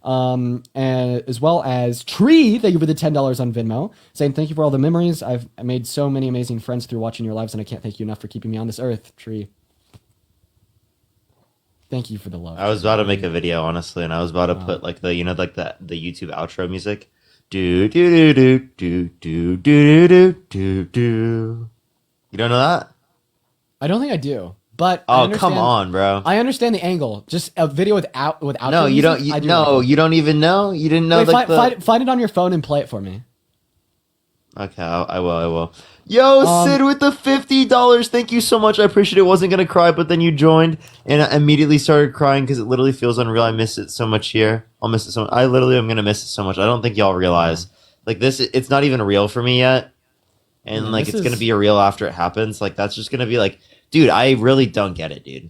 And as well as Tree, thank you for the $10 on Venmo, saying thank you for all the memories. I've made so many amazing friends through watching your lives, and I can't thank you enough for keeping me on this earth. Tree, thank you for the love. I was about to make a video, honestly, and I was about to put like the like the YouTube outro music. Do do do do do do do do do do. You don't know that? I don't think I do, but I Oh, come understand. on, bro. I understand the angle. Just a video with No, outro you music. don't. You, I do like no, it. you don't even know. You didn't know Wait, like the. find it on your phone and play it for me. Okay, I will. I will. Yo, Sid with the $50. Thank you so much. I appreciate it. Wasn't gonna cry, but then you joined, and I immediately started crying because it literally feels unreal. I miss it so much here. I'll miss it so much. I literally am gonna miss it so much. I don't think y'all realize. Like this, it's not even real for me yet, and Man, like this it's gonna is be a real after it happens. Like that's just gonna be like, dude, I really don't get it, dude.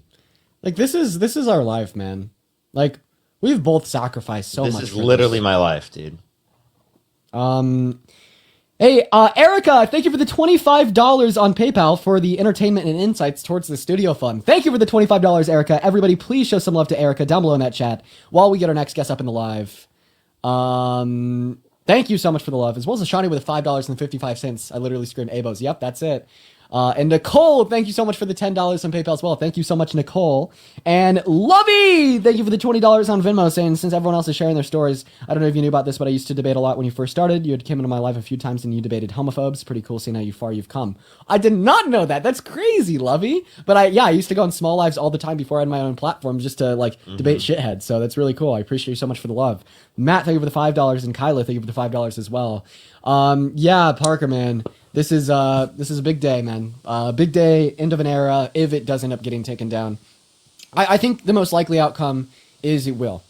like this is our life, man. Like we've both sacrificed so This much is for literally this. my life, dude. Hey, Erica, thank you for the $25 on PayPal for the entertainment and insights towards the studio fund. Thank you for the $25, Erica. Everybody, please show some love to Erica down below in that chat while we get our next guest up in the live. Thank you so much for the love, as well as Ashani with the $5.55. I literally screamed Abos. Yep, that's it. And Nicole, thank you so much for the $10 on PayPal as well. Thank you so much, Nicole. And Lovey, thank you for the $20 on Venmo, saying since everyone else is sharing their stories, I don't know if you knew about this, but I used to debate a lot when you first started. You had come into my life a few times and you debated homophobes. Pretty cool seeing how far you've come. I did not know that. That's crazy, Lovey. But I used to go on small lives all the time before I had my own platform just to debate shitheads. So that's really cool. I appreciate you so much for the love. Matt, thank you for the $5, and Kyla, thank you for the $5 as well. Yeah, Parker, man. This is a big day, man. Big day, end of an era, if it does end up getting taken down. I think the most likely outcome is it will.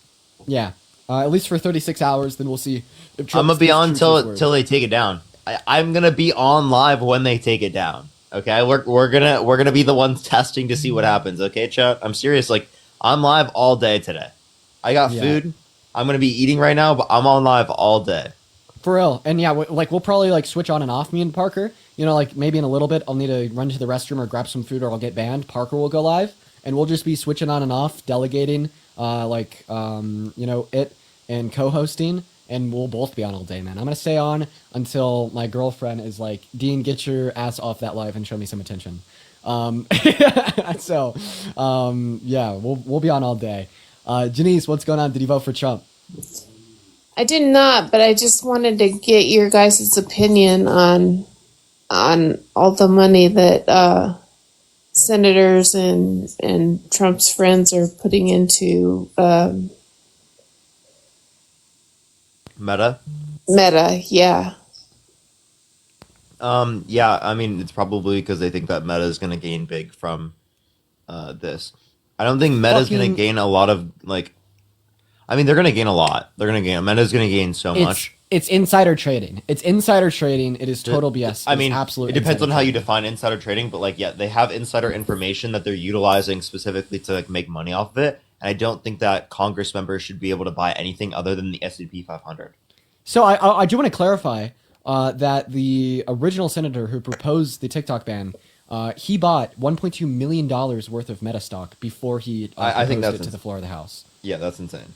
Yeah. At least for 36 hours, then we'll see if I'm Trump gonna be stays on true to his word. till they take it down. I'm gonna be on live when they take it down. Okay, we're gonna be the ones testing to see what happens. Okay, chat. I'm serious. Like I'm live all day today. I got Yeah. food. I'm gonna be eating right now, but I'm on live all day. For real. And yeah, we'll probably switch on and off, me and Parker. You know, maybe in a little bit, I'll need to run to the restroom or grab some food or I'll get banned. Parker will go live and we'll just be switching on and off, delegating, it and co-hosting. And we'll both be on all day, man. I'm going to stay on until my girlfriend is like, Dean, get your ass off that live and show me some attention. Yeah, we'll be on all day. Janice, what's going on? Did you vote for Trump? I did not, but I just wanted to get your guys' opinion on all the money that senators and Trump's friends are putting into Meta. Meta. Yeah. Yeah. I mean, it's probably because they think that Meta is gonna gain big from this. I don't think Meta is gonna gain a lot of like. I mean, they're gonna gain a lot. They're gonna gain. Meta's gonna gain so much. It's insider trading. It's insider trading. It is total BS. I mean, absolute. it depends on how you trading. define insider trading, but like, yeah, they have insider information that they're utilizing specifically to like make money off of it. And I don't think that Congress members should be able to buy anything other than the S&P 500. So I do want to clarify that the original senator who proposed the TikTok ban, he bought $1.2 million worth of Meta stock before he I think proposed that's it to the floor of the House. Yeah, that's insane.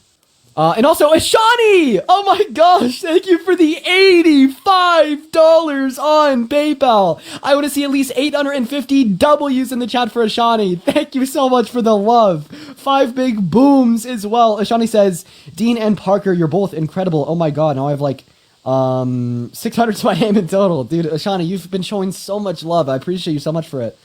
And also, Ashani! Oh my gosh, thank you for the $85 on PayPal. I want to see at least 850 W's in the chat for Ashani. Thank you so much for the love. 5 big booms as well. Ashani says, Dean and Parker, you're both incredible. Oh my god, now I have 600 to my name in total. Dude, Ashani, you've been showing so much love. I appreciate you so much for it.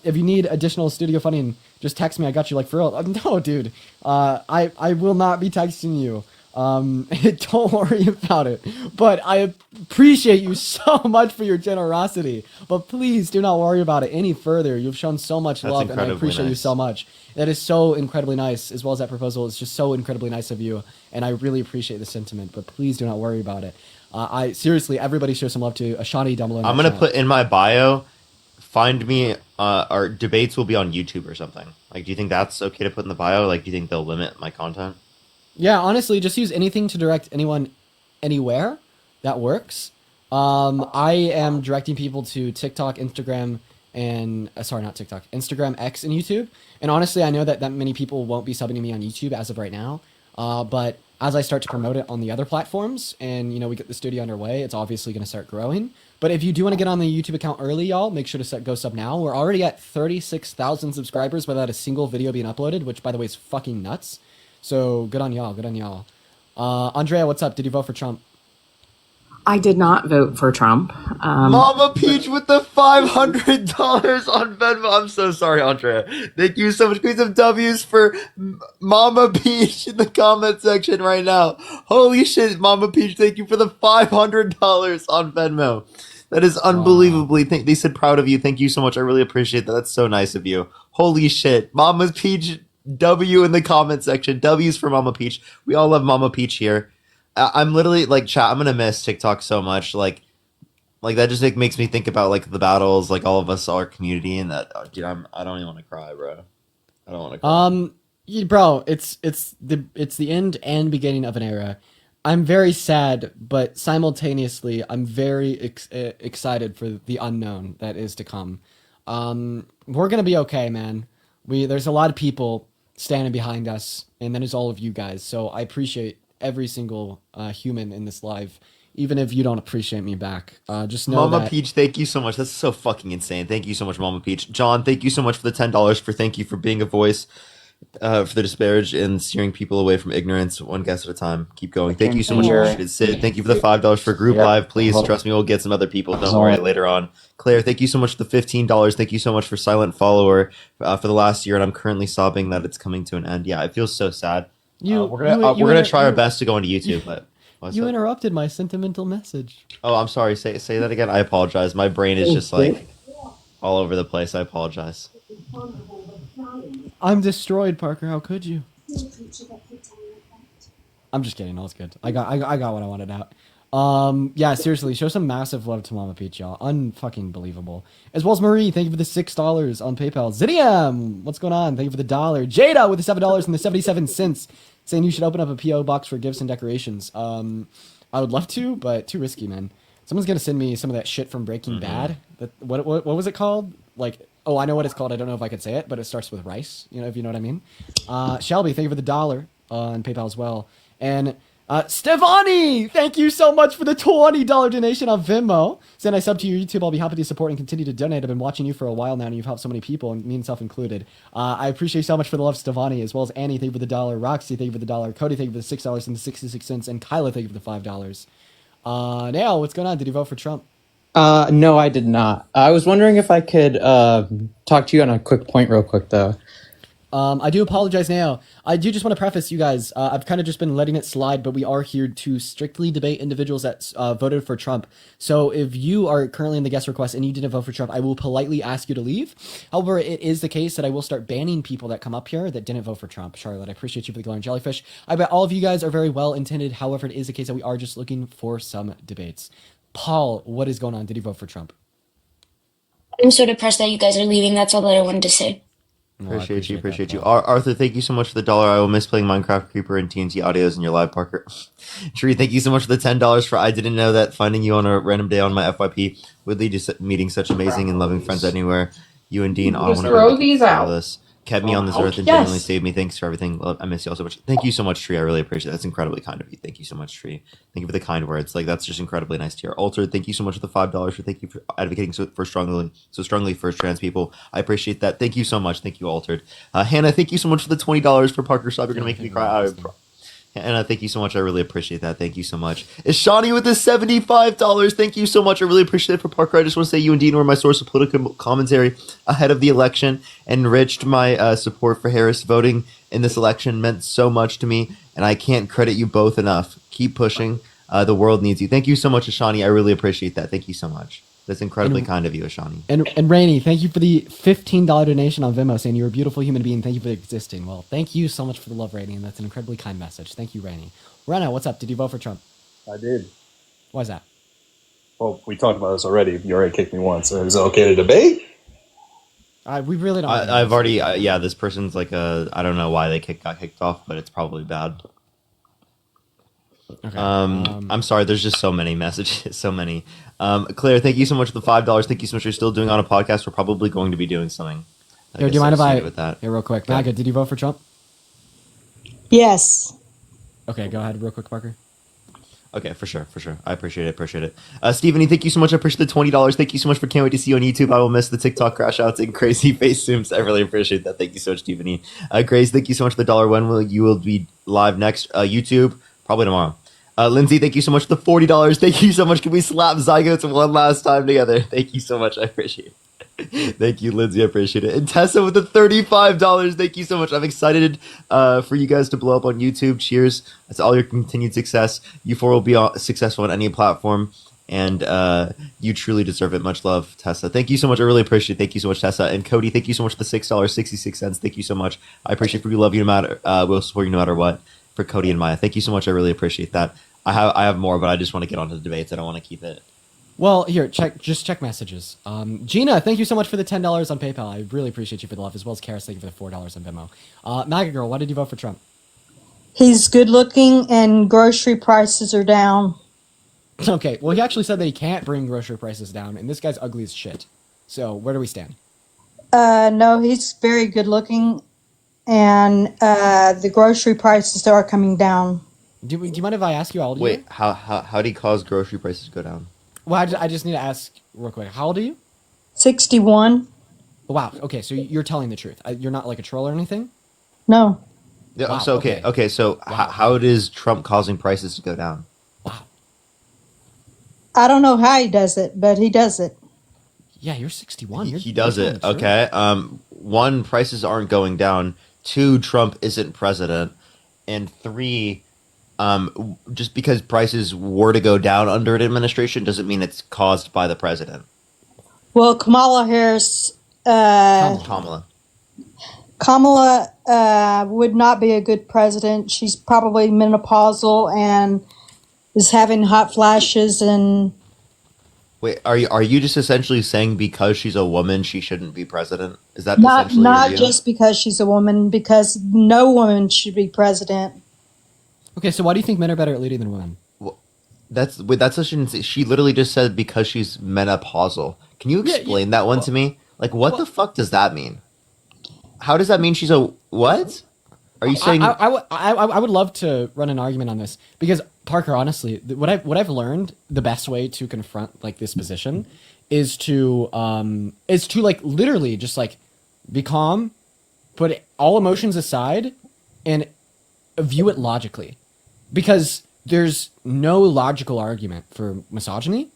If you need additional studio funding, just text me. I got you for real. No, dude. I will not be texting you. Don't worry about it. But I appreciate you so much for your generosity. But please do not worry about it any further. You've shown so much love, and I appreciate you so much. That is so incredibly nice, as well as that proposal is just so incredibly nice of you, and I really appreciate the sentiment. But please do not worry about it. I seriously, everybody show some love to Ashani down below. I'm gonna put in my bio. Find me. Our debates will be on YouTube or something. Like, do you think that's okay to put in the bio? Like, do you think they'll limit my content? Yeah, honestly, just use anything to direct anyone anywhere. That works. I am directing people to TikTok, Instagram, and sorry, not TikTok, Instagram, X, and YouTube. And honestly, I know that many people won't be subbing to me on YouTube as of right now. But as I start to promote it on the other platforms and, we get the studio underway, it's obviously going to start growing. But if you do want to get on the YouTube account early, y'all, make sure to go sub now. We're already at 36,000 subscribers without a single video being uploaded, which, by the way, is fucking nuts. So good on y'all. Good on y'all. Andrea, what's up? Did you vote for Trump? I did not vote for Trump. Mama Peach with the $500 on Venmo. I'm so sorry, Andrea. Thank you so much. Please some W's for Mama Peach in the comment section right now. Holy shit, Mama Peach, thank you for the $500 on Venmo. That is unbelievably. They said proud of you. Thank you so much. I really appreciate that. That's so nice of you. Holy shit. Mama Peach, W in the comment section. W's for Mama Peach. We all love Mama Peach here. I'm literally like, chat. I'm gonna miss TikTok so much. Like that just makes me think about like the battles, like all of us, our community, and that. Dude, I don't even want to cry, bro. I don't want to cry. Bro, it's the end and beginning of an era. I'm very sad, but simultaneously, I'm very excited for the unknown that is to come. We're gonna be okay, man. There's a lot of people standing behind us, and then there's all of you guys. So I appreciate every single human in this live, even if you don't appreciate me back. Just know Mama Peach, thank you so much. That's so fucking insane. Thank you so much, Mama Peach. John, thank you so much for the $10. Thank you for being a voice for the disparaged and steering people away from ignorance, one guess at a time. Keep going. Thank you so much, Sid. Thank you for the $5 for group live. Please trust me, we'll get some other people. Don't worry, later on. Claire, thank you so much for the $15. Thank you so much for silent follower for the last year, and I'm currently sobbing that it's coming to an end. Yeah, it feels so sad. We're gonna try our best to go into YouTube, but you interrupted my sentimental message. Oh, I'm sorry. Say that again. I apologize. My brain is just like all over the place. I apologize. I'm destroyed, Parker. How could you? I'm just kidding. All's good. I got what I wanted out. Yeah, seriously, show some massive love to Mama Peach, y'all. Unfucking believable. As well as Marie, thank you for the $6 on PayPal. Zidium, what's going on? Thank you for the $1. Jada with the $7 and the 77 cents, saying you should open up a PO box for gifts and decorations. I would love to, but too risky, man. Someone's gonna send me some of that shit from Breaking Bad. What was it called? Like, oh, I know what it's called. I don't know if I could say it, but it starts with rice. If you know what I mean. Shelby, thank you for the $1 on PayPal as well. And Stefani, thank you so much for the $20 donation on Venmo. Saying I sub to your YouTube, I'll be happy to support and continue to donate. I've been watching you for a while now, and you've helped so many people, and me and self included. I appreciate you so much for the love, Stefani, as well as Annie, thank you for the $1. Roxy, thank you for the $1. Cody, thank you for the $6 and the 66 cents. And Kyla, thank you for the $5. Now, what's going on? Did you vote for Trump? No, I did not. I was wondering if I could talk to you on a quick point real quick, though. I do apologize now. I do just want to preface you guys. I've kind of just been letting it slide, but we are here to strictly debate individuals that voted for Trump. So if you are currently in the guest request and you didn't vote for Trump, I will politely ask you to leave. However, it is the case that I will start banning people that come up here that didn't vote for Trump. Charlotte, I appreciate you for the glowing jellyfish. I bet all of you guys are very well intended. However, it is the case that we are just looking for some debates. Paul, what is going on? Did you vote for Trump? I'm so depressed that you guys are leaving. That's all that I wanted to say. Appreciate you. Arthur, thank you so much for the $1. I will miss playing Minecraft Creeper and TNT audios in your live, Parker. Tree, thank you so much for the $10 for I didn't know that finding you on a random day on my FYP would lead to meeting such amazing and loving friends anywhere. You and Dean, I throw these out. This kept me on this earth and genuinely saved me. Thanks for everything. I miss you all so much. Thank you so much, Tree. I really appreciate it. That's incredibly kind of you. Thank you so much, Tree. Thank you for the kind words. Like, that's just incredibly nice to hear. Alter, thank you so much for the $5. Thank you for advocating so strongly for trans people. I appreciate that. Thank you so much. Thank you, Altered. Hannah, thank you so much for the $20 for Parker Stop. You're gonna make me cry. Hannah, thank you so much. I really appreciate that. Thank you so much. Is Shawnee with the $75? Thank you so much. I really appreciate it for Parker. I just want to say you and Dean were my source of political commentary ahead of the election. Enriched my support for Harris. Voting in this election meant so much to me, and I can't credit you both enough. Keep pushing. The world needs you. Thank you so much, Ashani. I really appreciate that. Thank you so much. That's incredibly kind of you, Ashani. And Rainey, thank you for the $15 donation on Venmo, saying you're a beautiful human being. Thank you for existing. Well, thank you so much for the love, Rainey, and that's an incredibly kind message. Thank you, Rainey. Rana, what's up? Did you vote for Trump? I did. Why is that? Well, we talked about this already. You already kicked me once. Is it okay to debate? We really don't. I've already. This person's like I don't know why they got kicked off, but it's probably bad. Okay. I'm sorry. There's just so many messages. So many. Claire, thank you so much for the $5. Thank you so much. You're still doing on a podcast. We're probably going to be doing something. Here, do you mind if with that? Here, real quick. Maga, did you vote for Trump? Yes. Okay, go ahead real quick, Parker. Okay, for sure. I appreciate it. Stephanie, thank you so much. I appreciate the $20. Thank you so much for Can't Wait to See You on YouTube. I will miss the TikTok crash outs and crazy face zooms. I really appreciate that. Thank you so much, Stephanie. Grace, thank you so much for the $1. When will you be live next? YouTube, probably tomorrow. Lindsay, thank you so much for the $40. Thank you so much. Can we slap Zygotes one last time together? Thank you so much. I appreciate it. Thank you, Lindsay. I appreciate it. And Tessa with the $35. Thank you so much. I'm excited for you guys to blow up on YouTube. Cheers. That's all your continued success. You four will be successful on any platform. And you truly deserve it. Much love, Tessa. Thank you so much. I really appreciate it. Thank you so much, Tessa. And Cody, thank you so much for the $6.66. Thank you so much. I appreciate you. Love you no matter. We'll support you no matter what. For Cody and Maya. Thank you so much. I really appreciate that. I have more, but I just want to get onto the debates. I don't want to keep it. Well, here, check messages. Gina, thank you so much for the $10 on PayPal. I really appreciate you for the love, as well as Karis, thank you for the $4 on Venmo. MAGA Girl, why did you vote for Trump? He's good looking and grocery prices are down. Okay, well, he actually said that he can't bring grocery prices down, and this guy's ugly as shit. So, where do we stand? No, he's very good looking and the grocery prices are coming down. Do you mind if I ask you how old you Wait, are? how do you cause grocery prices to go down? Well, I just need to ask real quick. How old are you? 61? Wow, okay, so you're telling the truth. You're not like a troll or anything? No. Yeah. Wow, So okay. So how does Trump causing prices to go down? Wow. I don't know how he does it, but he does it. Yeah, you're 61. He does you're it. telling the Okay. One, prices aren't going down. Two, Trump isn't president. And three, just because prices were to go down under an administration doesn't mean it's caused by the president. Well, Kamala Harris, Kamala. Kamala would not be a good president. She's probably menopausal and is having hot flashes and Wait, are you just essentially saying because she's a woman she shouldn't be president? Is that not essentially your view? just because she's a woman, because no woman should be president. Okay, so why do you think men are better at leading than women? That's such an she literally just said because she's menopausal. Can you explain that one to me? Like, what the fuck does that mean? How does that mean she's a what? Are you saying I would love to run an argument on this because Parker, honestly, what I've learned the best way to confront like this position is to like literally just like be calm, put all emotions aside, and view it logically, because there's no logical argument for misogyny,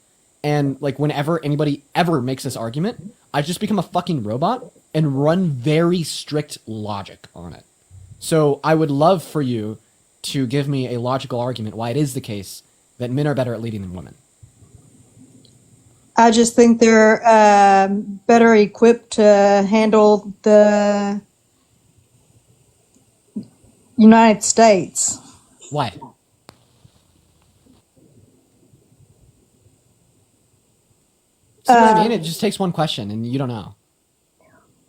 and like whenever anybody ever makes this argument, I just become a fucking robot and run very strict logic on it. So I would love for you to give me a logical argument why it is the case that men are better at leading than women. I just think they're better equipped to handle the United States. Why? See what I mean? It just takes one question, and you don't know.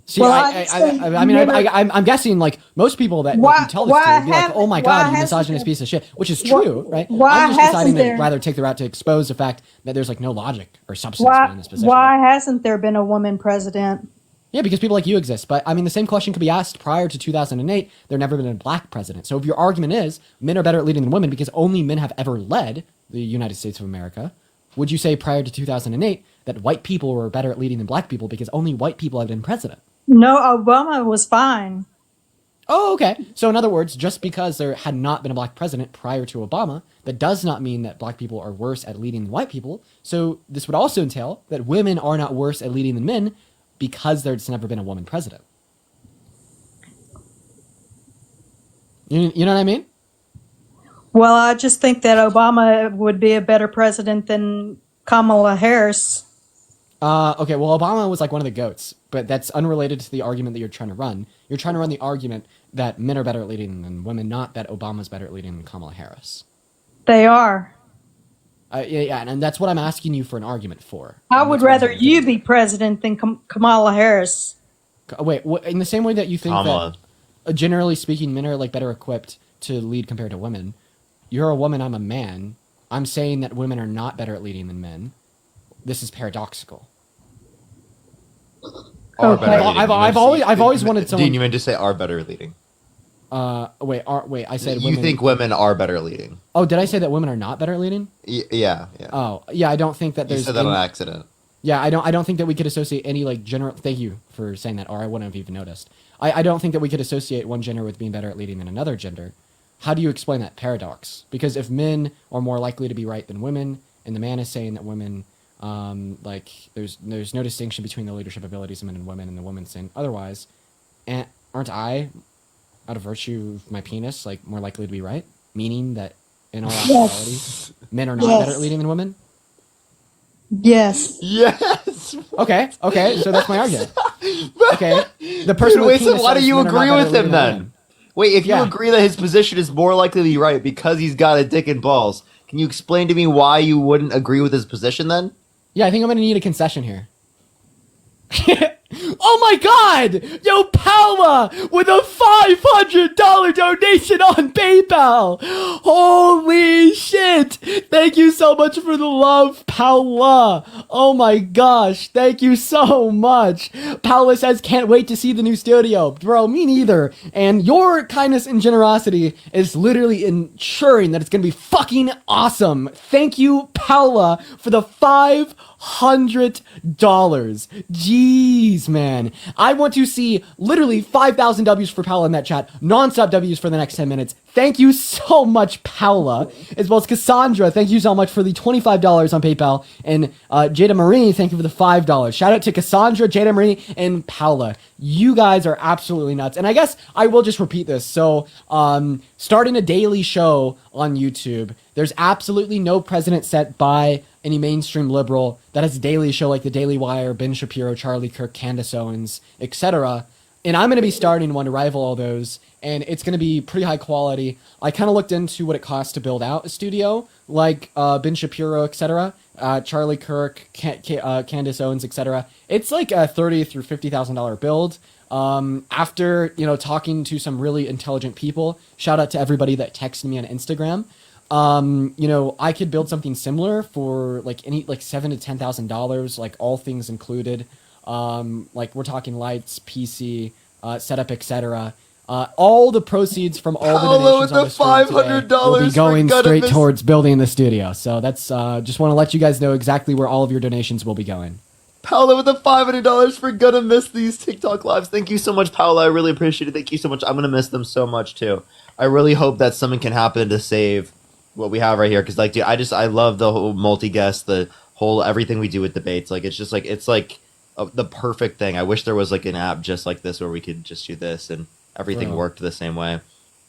See, Well, I'm guessing like most people that Why- you tell this why to would be like, haven't- "Oh my why god, you hasn't misogynist there- piece of shit," which is Why- true, right? why I'm just deciding hasn't to there- rather take the route to expose the fact that there's like no logic or substance Why, behind this position. why hasn't there been a woman president? Yeah, because people like you exist. But I mean, the same question could be asked prior to 2008. There never been a black president. So if your argument is men are better at leading than women because only men have ever led the United States of America, would you say prior to 2008 that white people were better at leading than black people because only white people have been president? No, Obama was fine. Oh, okay. So in other words, just because there had not been a black president prior to Obama, that does not mean that black people are worse at leading than white people. So this would also entail that women are not worse at leading than men because there's never been a woman president. You know what I mean? Well, I just think that Obama would be a better president than Kamala Harris. Okay, well, Obama was like one of the goats, but that's unrelated to the argument that you're trying to run. You're trying to run the argument that men are better at leading than women, not that Obama's better at leading than Kamala Harris. They are. Yeah, and that's what I'm asking you for an argument for. I And would that's what I'm rather trying to you do. be president than Kamala Harris. Wait, in the same way that you think Kamala. that, generally speaking, men are like better equipped to lead compared to women. You're a woman, I'm a man. I'm saying that women are not better at leading than men. This is paradoxical. Are better at leading. I've always wanted someone. Dean, you meant to say are better at leading. Wait, I said You women. think women are better leading? Oh, did I say that women are not better at leading? Yeah. Oh, yeah, I don't think that You there's said that any- on accident. Yeah, I don't think that we could associate any like general. Thank you for saying that, or I wouldn't have even noticed. I don't think that we could associate one gender with being better at leading than another gender. How do you explain that paradox? Because if men are more likely to be right than women, and the man is saying that women, like there's no distinction between the leadership abilities of men and women, and the woman saying otherwise, and aren't I, out of virtue of my penis, like more likely to be right? Meaning that in all actuality, Yes. men are not Yes. better at leading than women. Yes. Yes. Okay, so that's my argument. Okay, the person Dude, with wait, so penis why do says you men are not agree better with at him leading than then? women. Wait, if you Yeah. agree that his position is more likely to be right because he's got a dick and balls, can you explain to me why you wouldn't agree with his position then? Yeah, I think I'm gonna need a concession here. Oh my god! Yo, Paula with a $500 donation on PayPal! Holy shit! Thank you so much for the love, Paula! Oh my gosh, thank you so much! Paula says, can't wait to see the new studio. Bro, me neither. And your kindness and generosity is literally ensuring that it's gonna be fucking awesome. Thank you, Paula, for the $500. Jeez, man. I want to see literally 5,000 W's for Paula in that chat. Non-stop W's for the next 10 minutes. Thank you so much, Paula. As well as Cassandra, thank you so much for the $25 on PayPal. And Jada Marie, thank you for the $5. Shout out to Cassandra, Jada Marie, and Paula. You guys are absolutely nuts. And I guess I will just repeat this. So, starting a daily show on YouTube, there's absolutely no precedent set by any mainstream liberal that has a daily show like The Daily Wire, Ben Shapiro, Charlie Kirk, Candace Owens, etc. And I'm going to be starting one to rival all those, and it's going to be pretty high quality. I kind of looked into what it costs to build out a studio, like Ben Shapiro, etc., Charlie Kirk, Candace Owens, etc. It's like a $30,000 through $50,000 build. After talking to some really intelligent people, shout out to everybody that texted me on Instagram. I could build something similar for like $7,000 to $10,000, like all things included. Like we're talking lights, PC, setup, etc. All the proceeds from all the donations on the stream today will be going straight towards building the studio. So that's just want to let you guys know exactly where all of your donations will be going. Paula with the $500 for gonna miss these TikTok lives. Thank you so much, Paula. I really appreciate it. Thank you so much. I'm gonna miss them so much too. I really hope that something can happen to save what we have right here. Cause like, dude, I love the whole multi-guest, the whole everything we do with debates. Like, it's just like the perfect thing. I wish there was like an app just like this where we could just do this and everything Bro. worked the same way.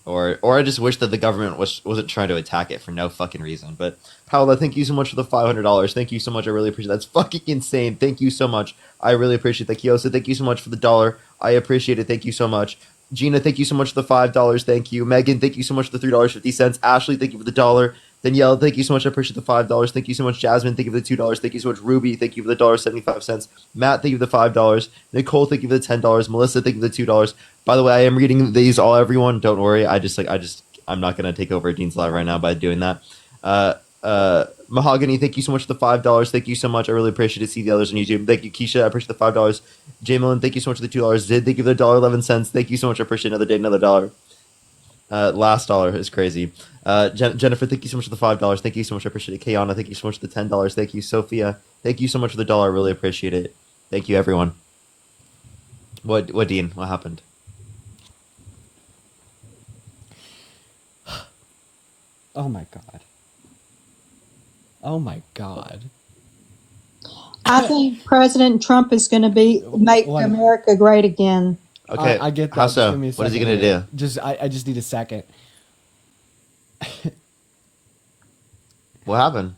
Or I just wish that the government wasn't trying to attack it for no fucking reason. But Paola, thank you so much for the $500. Thank you so much. I really appreciate it. That's fucking insane. Thank you so much. I really appreciate that. Kiosa, thank you so much for the $1. I appreciate it. Thank you so much. Gina, thank you so much for the $5. Thank you. Megan, thank you so much for the $3.50. Ashley, thank you for the $1. Danielle, thank you so much. I appreciate the $5. Thank you so much. Jasmine, thank you for the $2. Thank you so much. Ruby, thank you for the $1.75. Matt, thank you for the $5. Nicole, thank you for the $10. Melissa, thank you for the $2. By the way, I am reading these all, everyone. Don't worry. I'm not gonna take over Dean's live right now by doing that. Mahogany, thank you so much for the $5. Thank you so much. I really appreciate it. See the others on YouTube. Thank you, Keisha. I appreciate the $5. Jamelin, thank you so much for the $2. Zid, thank you for the $1.11. Thank you so much. I appreciate another day, another $1. Last dollar is crazy. Jennifer, thank you so much for the $5. Thank you so much. I appreciate it. Kayana, thank you so much for the $10. Thank you, Sophia. Thank you so much for the $1. I really appreciate it. Thank you, everyone. What, Dean? What happened? Oh my god. Oh my god. I think President Trump is going to make What? America great again. Okay, I get that. How Just so? give me a What is he second gonna here. do? I just need a second. What happened?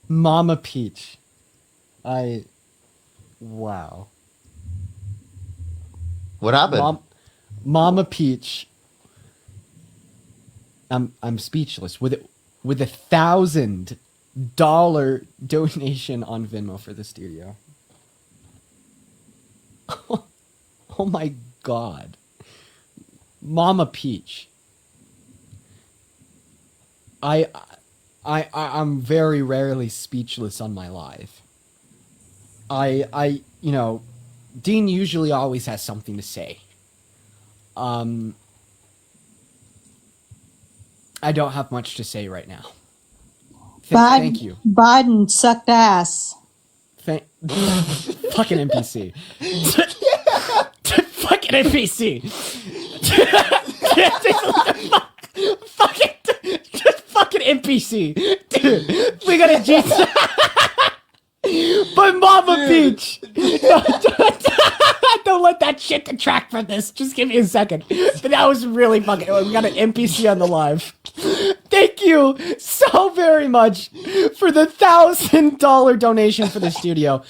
Mama Peach. Wow. What happened? Mama Peach. I'm speechless with $1,000 donation on Venmo for the studio. Oh my god. Mama Peach. I'm very rarely speechless on my live. Dean usually always has something to say. I don't have much to say right now. Biden, Thank you. Biden sucked ass. Fucking NPC. Fucking NPC. Fucking NPC. Dude, we got a G. But Mama Beach. Don't let that shit detract from this. Just give me a second. But that was really fucking. We got an NPC on the live. Thank you so very much for the $1,000 donation for the studio.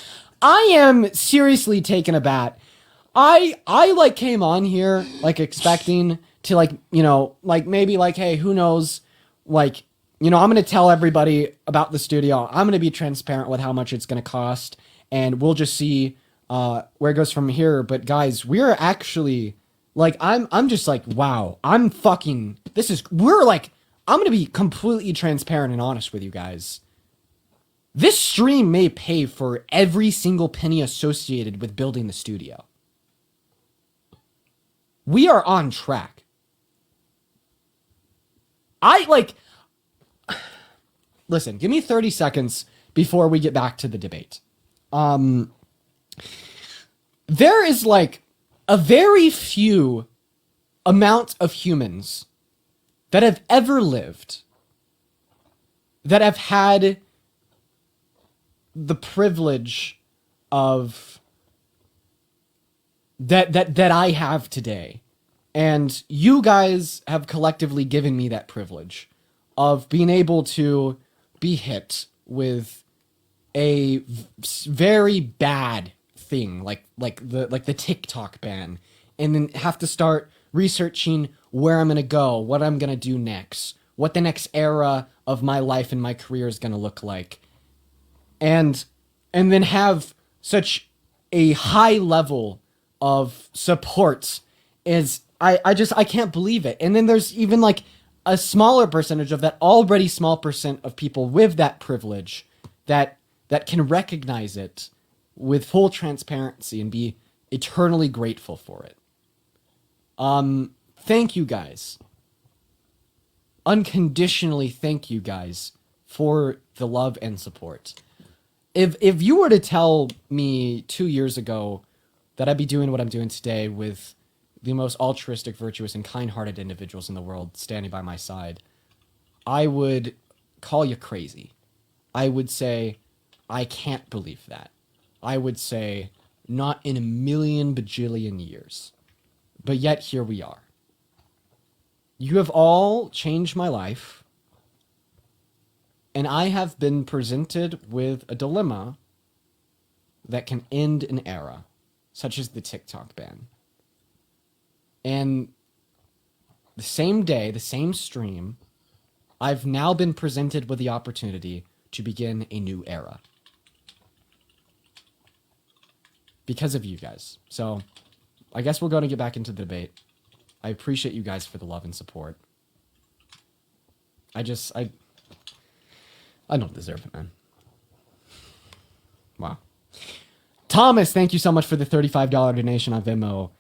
I am seriously taken aback. I like came on here like expecting to like, you know, like maybe like, hey, who knows, like, you know, I'm going to tell everybody about the studio. I'm going to be transparent with how much it's going to cost, and we'll just see where it goes from here. But guys, we're actually like, I'm just like, wow, I'm going to be completely transparent and honest with you guys. This stream may pay for every single penny associated with building the studio. We are on track. Listen, give me 30 seconds before we get back to the debate. There is like a very few amount of humans that have ever lived that have had the privilege of that I have today. And you guys have collectively given me that privilege of being able to be hit with a very bad thing like the TikTok ban, and then have to start researching where I'm going to go, what I'm going to do next, what the next era of my life and my career is going to look like. And then have such a high level of support is I can't believe it. And then there's even like a smaller percentage of that already small percent of people with that privilege that can recognize it with full transparency and be eternally grateful for it. Thank you guys. Unconditionally thank you guys for the love and support. If you were to tell me 2 years ago that I'd be doing what I'm doing today with the most altruistic, virtuous, and kind-hearted individuals in the world standing by my side, I would call you crazy. I would say, I can't believe that. I would say, not in a million bajillion years. But yet, here we are. You have all changed my life, and I have been presented with a dilemma that can end an era, such as the TikTok ban. And the same day, the same stream, I've now been presented with the opportunity to begin a new era. Because of you guys. So, I guess we're going to get back into the debate. I appreciate you guys for the love and support. I don't deserve it, man. Wow. Thomas, thank you so much for the $35 donation on Venmo.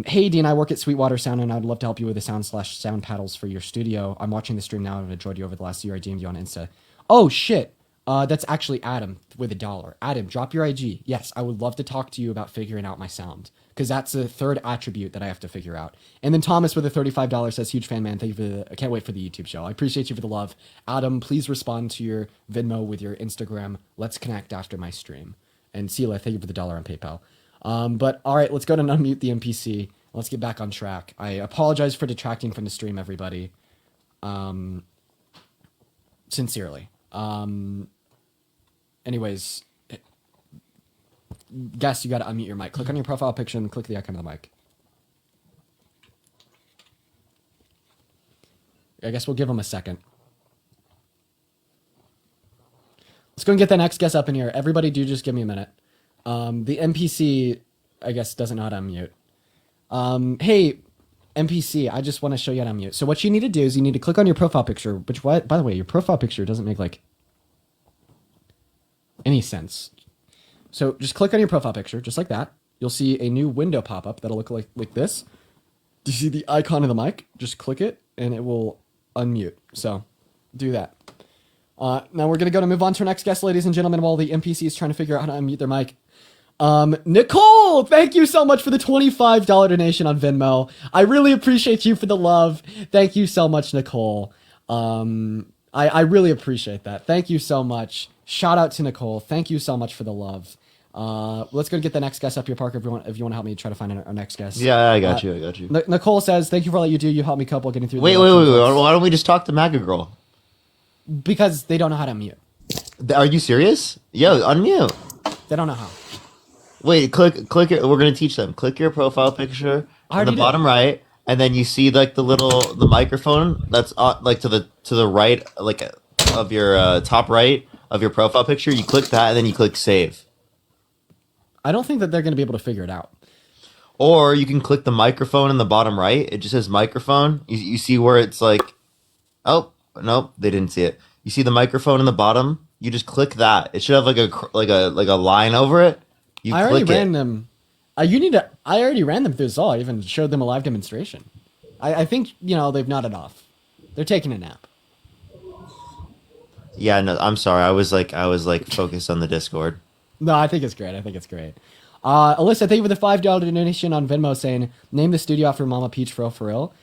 Hey, Dean, I work at Sweetwater Sound, and I'd love to help you with the sound paddles for your studio. I'm watching the stream now and I've enjoyed you over the last year. I DM'd you on Insta. Oh, shit. That's actually Adam with $1. Adam, drop your IG. Yes, I would love to talk to you about figuring out my sound, because that's the third attribute that I have to figure out. And then Thomas with the $35 says, huge fan, man. Thank you I can't wait for the YouTube show. I appreciate you for the love. Adam, please respond to your Venmo with your Instagram. Let's connect after my stream. And Sela, thank you for the $1 on PayPal. But all right, let's go to unmute the NPC. Let's get back on track. I apologize for detracting from the stream, everybody. Sincerely. Anyways, guess you got to unmute your mic. Click on your profile picture and click the icon of the mic. I guess we'll give them a second. Let's go and get the next guest up in here. Everybody do just give me a minute. The NPC, I guess, doesn't know how to unmute. Hey, NPC, I just want to show you how to unmute. So what you need to do is you need to click on your profile picture, which, by the way, your profile picture doesn't make, like, any sense. So just click on your profile picture, just like that. You'll see a new window pop up that'll look like this. Do you see the icon of the mic? Just click it, and it will unmute. So do that. Now we're going to move on to our next guest, ladies and gentlemen, while the NPC is trying to figure out how to unmute their mic. Nicole, thank you so much for the $25 donation on Venmo. I really appreciate you for the love. Thank you so much, Nicole. I really appreciate that. Thank you so much. Shout out to Nicole. Thank you so much for the love. Let's go get the next guest up here, Parker, if you want to help me try to find our next guest. Yeah, I got you. Nicole says, thank you for all that you do. You helped me cope while getting through Wait. Why don't we just talk to Maga Girl? Because they don't know how to mute. Are you serious? Yo, unmute. They don't know how. Wait, click it. We're gonna teach them. Click your profile picture on the bottom right, and then you see like the microphone that's like to the right, like of your top right of your profile picture. You click that, and then you click save. I don't think that they're gonna be able to figure it out. Or you can click the microphone in the bottom right. It just says microphone. You see where it's like, oh nope, they didn't see it. You see the microphone in the bottom. You just click that. It should have like a line over it. I already ran them. I already ran them through Zol. I even showed them a live demonstration. I think they've nodded off. They're taking a nap. Yeah, no, I'm sorry. I was focused on the Discord. No, I think it's great. Alyssa, thank you for the $5 donation on Venmo saying, name the studio after Mama Peach for real.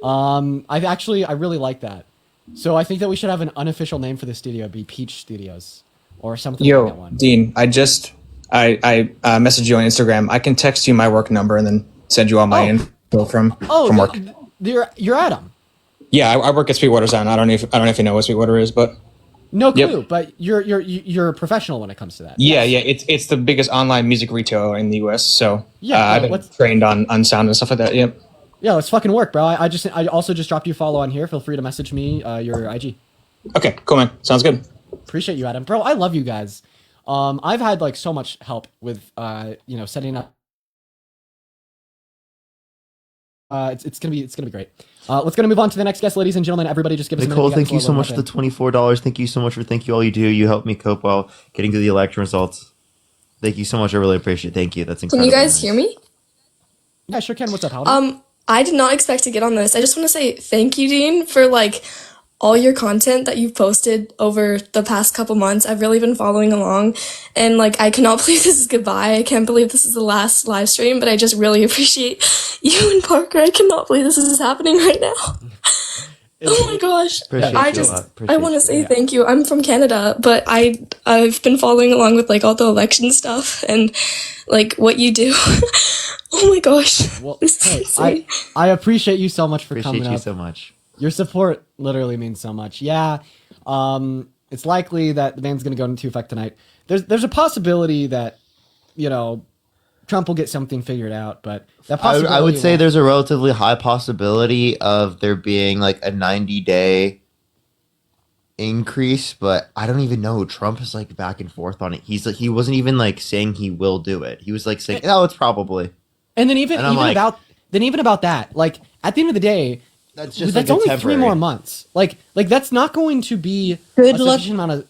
I really like that. So I think that we should have an unofficial name for the studio, be Peach Studios or something like that one. Dean, I messaged you on Instagram. I can text you my work number and then send you all my info from work. You're Adam. Yeah, I work at Sweetwater Sound. I don't know if you know what Sweetwater is, but no clue. Yep. But you're a professional when it comes to that. Yeah, yes. It's the biggest online music retailer in the U.S. So I've been trained on sound and stuff like that. Yep. Yeah, let's fucking work, bro. I also just dropped you a follow on here. Feel free to message me your IG. Okay, cool, man. Sounds good. Appreciate you, Adam. Bro, I love you guys. I've had like so much help with setting up. It's gonna be great. Let's move on to the next guest, ladies and gentlemen. Everybody, just give us Nicole, a minute. thank you so much for the $24. Thank you so much for all you do. You helped me cope while getting through the election results. Thank you so much. I really appreciate it. Thank you. That's incredible. Can you guys hear me? Yeah, sure can. What's up, Howdy? I did not expect to get on this. I just want to say thank you, Dean, for like all your content that you've posted over the past couple months. I've really been following along, and like I cannot believe this is goodbye. I can't believe this is the last live stream, but I just really appreciate you and Parker. I cannot believe this is happening right now. Oh my gosh. I want to say thank you. I'm from Canada, but I've been following along with like all the election stuff and like what you do. Oh my gosh. Well, hey, I appreciate you so much for coming up. Appreciate you so much. Your support literally means so much. Yeah. It's likely that the ban's going to go into effect tonight. There's a possibility that, Trump will get something figured out, but that possibility I would say there's a relatively high possibility of there being like a 90-day increase, but I don't even know. Trump is like back and forth on it. He wasn't even like saying he will do it. He was like saying, "Oh, it's probably." And then even about that, like at the end of the day, that's only 3 more months. Like that's not going to be sufficient amount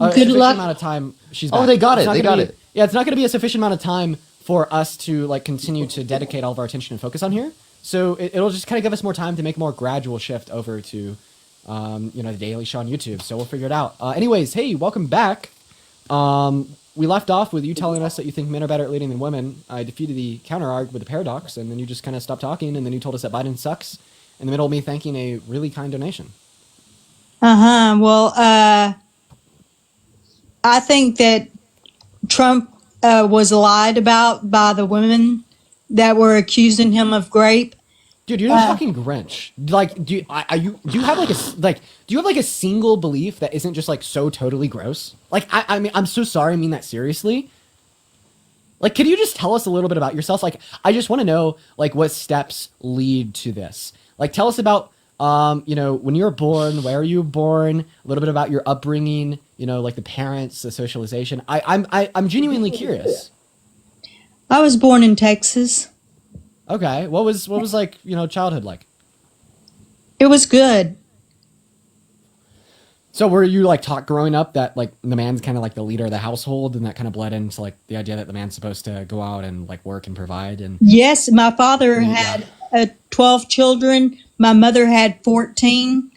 of time. She's back. Oh, they got it. They got it. Yeah, it's not going to be a sufficient amount of time for us to like continue to dedicate all of our attention and focus on here. So it'll just kind of give us more time to make a more gradual shift over to, the Daily Show on YouTube. So we'll figure it out. Anyways, hey, welcome back. We left off with you telling us that you think men are better at leading than women. I defeated the counter-arg with the paradox, and then you just kind of stopped talking, and then you told us that Biden sucks in the middle of me thanking a really kind donation. Well, I think that Trump was lied about by the women that were accusing him of rape. Dude, you're a fucking Grinch. Like, do you have like a single belief that isn't just like so totally gross? Like, I mean, I'm so sorry. I mean that seriously. Like, could you just tell us a little bit about yourself? Like, I just want to know like what steps lead to this. Like, tell us about when you were born, where you were born, a little bit about your upbringing. Like the parents, the socialization. I'm genuinely curious. I was born in Texas. Okay, what was like childhood like? It was good. So were you like taught growing up that like the man's kind of like the leader of the household, and that kind of bled into like the idea that the man's supposed to go out and like work and provide? And yes, my father had 12 children. My mother had 14.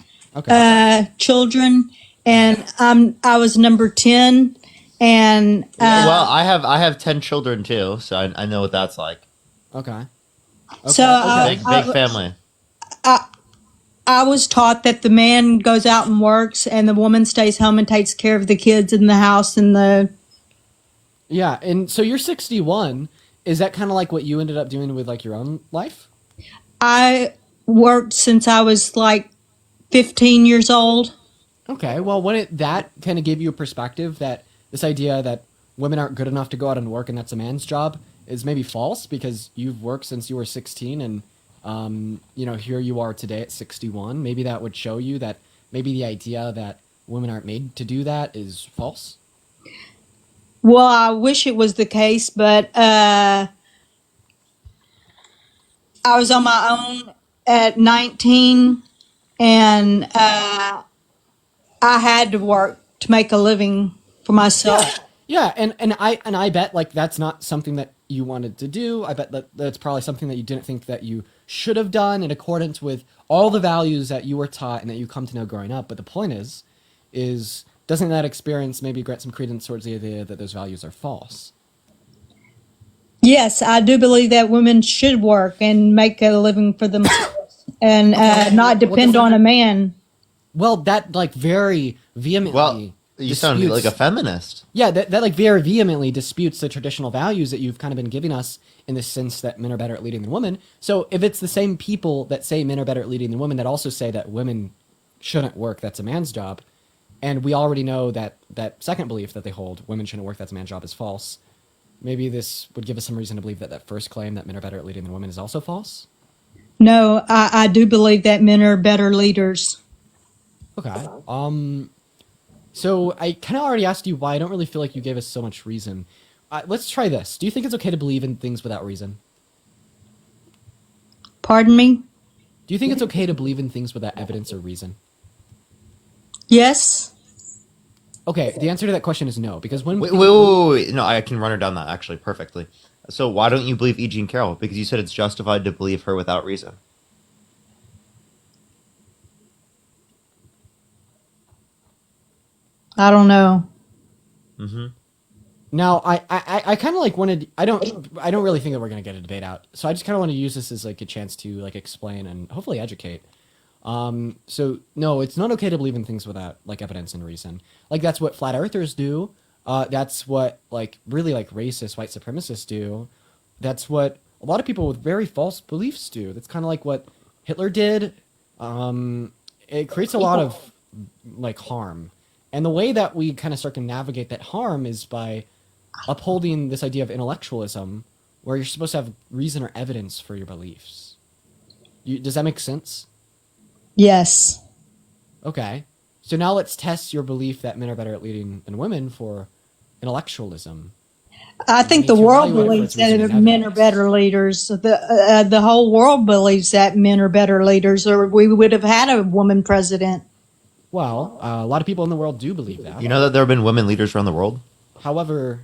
children, and I was number 10. And well, I have 10 children too, so I know what that's like. Okay. so Big family. I was taught that the man goes out and works, and the woman stays home and takes care of the kids in the house and the. Yeah, and so you're 61. Is that kind of like what you ended up doing with like your own life? I worked since I was like 15 years old. Okay, well, that kind of gave you a perspective that this idea that women aren't good enough to go out and work and that's a man's job is maybe false because you've worked since you were 16 and here you are today at 61. Maybe that would show you that maybe the idea that women aren't made to do that is false. Well, I wish it was the case, but I was on my own at 19, and I had to work to make a living for myself. Yeah, and I bet like that's not something that you wanted to do. I bet that's probably something that you didn't think that you should have done in accordance with all the values that you were taught and that you come to know growing up. But the point is doesn't that experience maybe grant some credence towards the idea that those values are false? Yes, I do believe that women should work and make a living for themselves and not depend on a man. Well, that like very vehemently. You sound like a feminist. Yeah, that like very vehemently disputes the traditional values that you've kind of been giving us in the sense that men are better at leading than women. So if it's the same people that say men are better at leading than women that also say that women shouldn't work, that's a man's job, and we already know that that second belief that they hold, women shouldn't work, that's a man's job, is false, maybe this would give us some reason to believe that that first claim that men are better at leading than women is also false? No, I do believe that men are better leaders. Okay. So I kind of already asked you why. I don't really feel like you gave us so much reason. Let's try this. Do you think it's okay to believe in things without reason? Pardon me? Do you think it's okay to believe in things without evidence or reason? Yes. Okay, the answer to that question is no, because when... Wait. No, I can run her down that actually perfectly. So why don't you believe E. Jean Carroll? Because you said it's justified to believe her without reason. I don't know. Mm-hmm. Now, I kind of like wanted... I don't really think that we're going to get a debate out, so I just kind of want to use this as like a chance to like explain and hopefully educate. So no, it's not okay to believe in things without like evidence and reason. Like that's what flat earthers do. That's what like really like racist white supremacists do. That's what a lot of people with very false beliefs do. That's kind of like what Hitler did. It creates a lot of like harm. And the way that we kind of start to navigate that harm is by upholding this idea of intellectualism, where you're supposed to have reason or evidence for your beliefs. Does that make sense? Yes. Okay. So now let's test your belief that men are better at leading than women for intellectualism. I think the world believes that men are better leaders. The whole world believes that men are better leaders, or we would have had a woman president. Well, a lot of people in the world do believe that. You know that there have been women leaders around the world? However...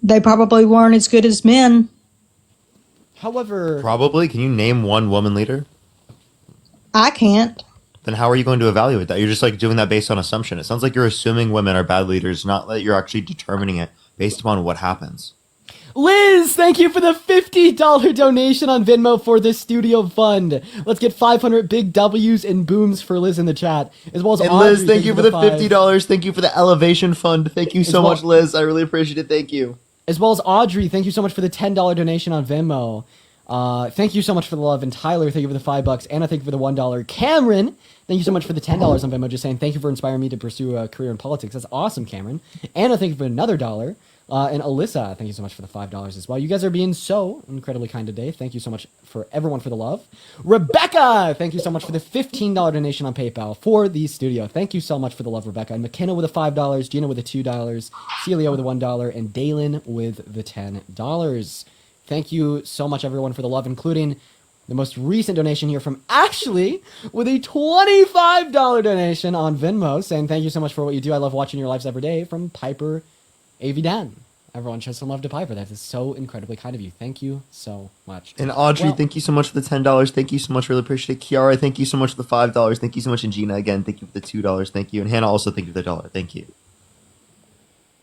They probably weren't as good as men. However... Probably? Can you name one woman leader? I can't. Then how are you going to evaluate that? You're just like doing that based on assumption. It sounds like you're assuming women are bad leaders, not that you're actually determining it based upon what happens. Liz, thank you for the $50 donation on Venmo for the studio fund. Let's get 500 big W's and booms for Liz in the chat, as well as and Audrey, Liz, thank you for the $50. Thank you for the elevation fund. Thank you so much, Liz. I really appreciate it. Thank you. As well as Audrey, thank you so much for the $10 donation on Venmo. Thank you so much for the love. And Tyler, thank you for the $5. Anna, thank you for the $1. Cameron, thank you so much for the $10 on Venmo. Just saying thank you for inspiring me to pursue a career in politics. That's awesome, Cameron. Anna, thank you for another $1. And Alyssa, thank you so much for the $5 as well. You guys are being so incredibly kind today. Thank you so much for everyone for the love. Rebecca, thank you so much for the $15 donation on PayPal for the studio. Thank you so much for the love, Rebecca. And McKenna with the $5, Gina with the $2, Celia with the $1, and Dalen with the $10. Thank you so much, everyone, for the love, including the most recent donation here from Ashley with a $25 donation on Venmo, saying thank you so much for what you do. I love watching your lives every day, from Piper Avidan. everyone shows some love to Piper. That is so incredibly kind of you. Thank you so much. And Audrey, Well- thank you so much for the $10. Thank you so much. Really appreciate it. Kiara, thank you so much for the $5. Thank you so much. And Gina, again, thank you for the $2. Thank you. And Hannah, also thank you for the $1. Thank you.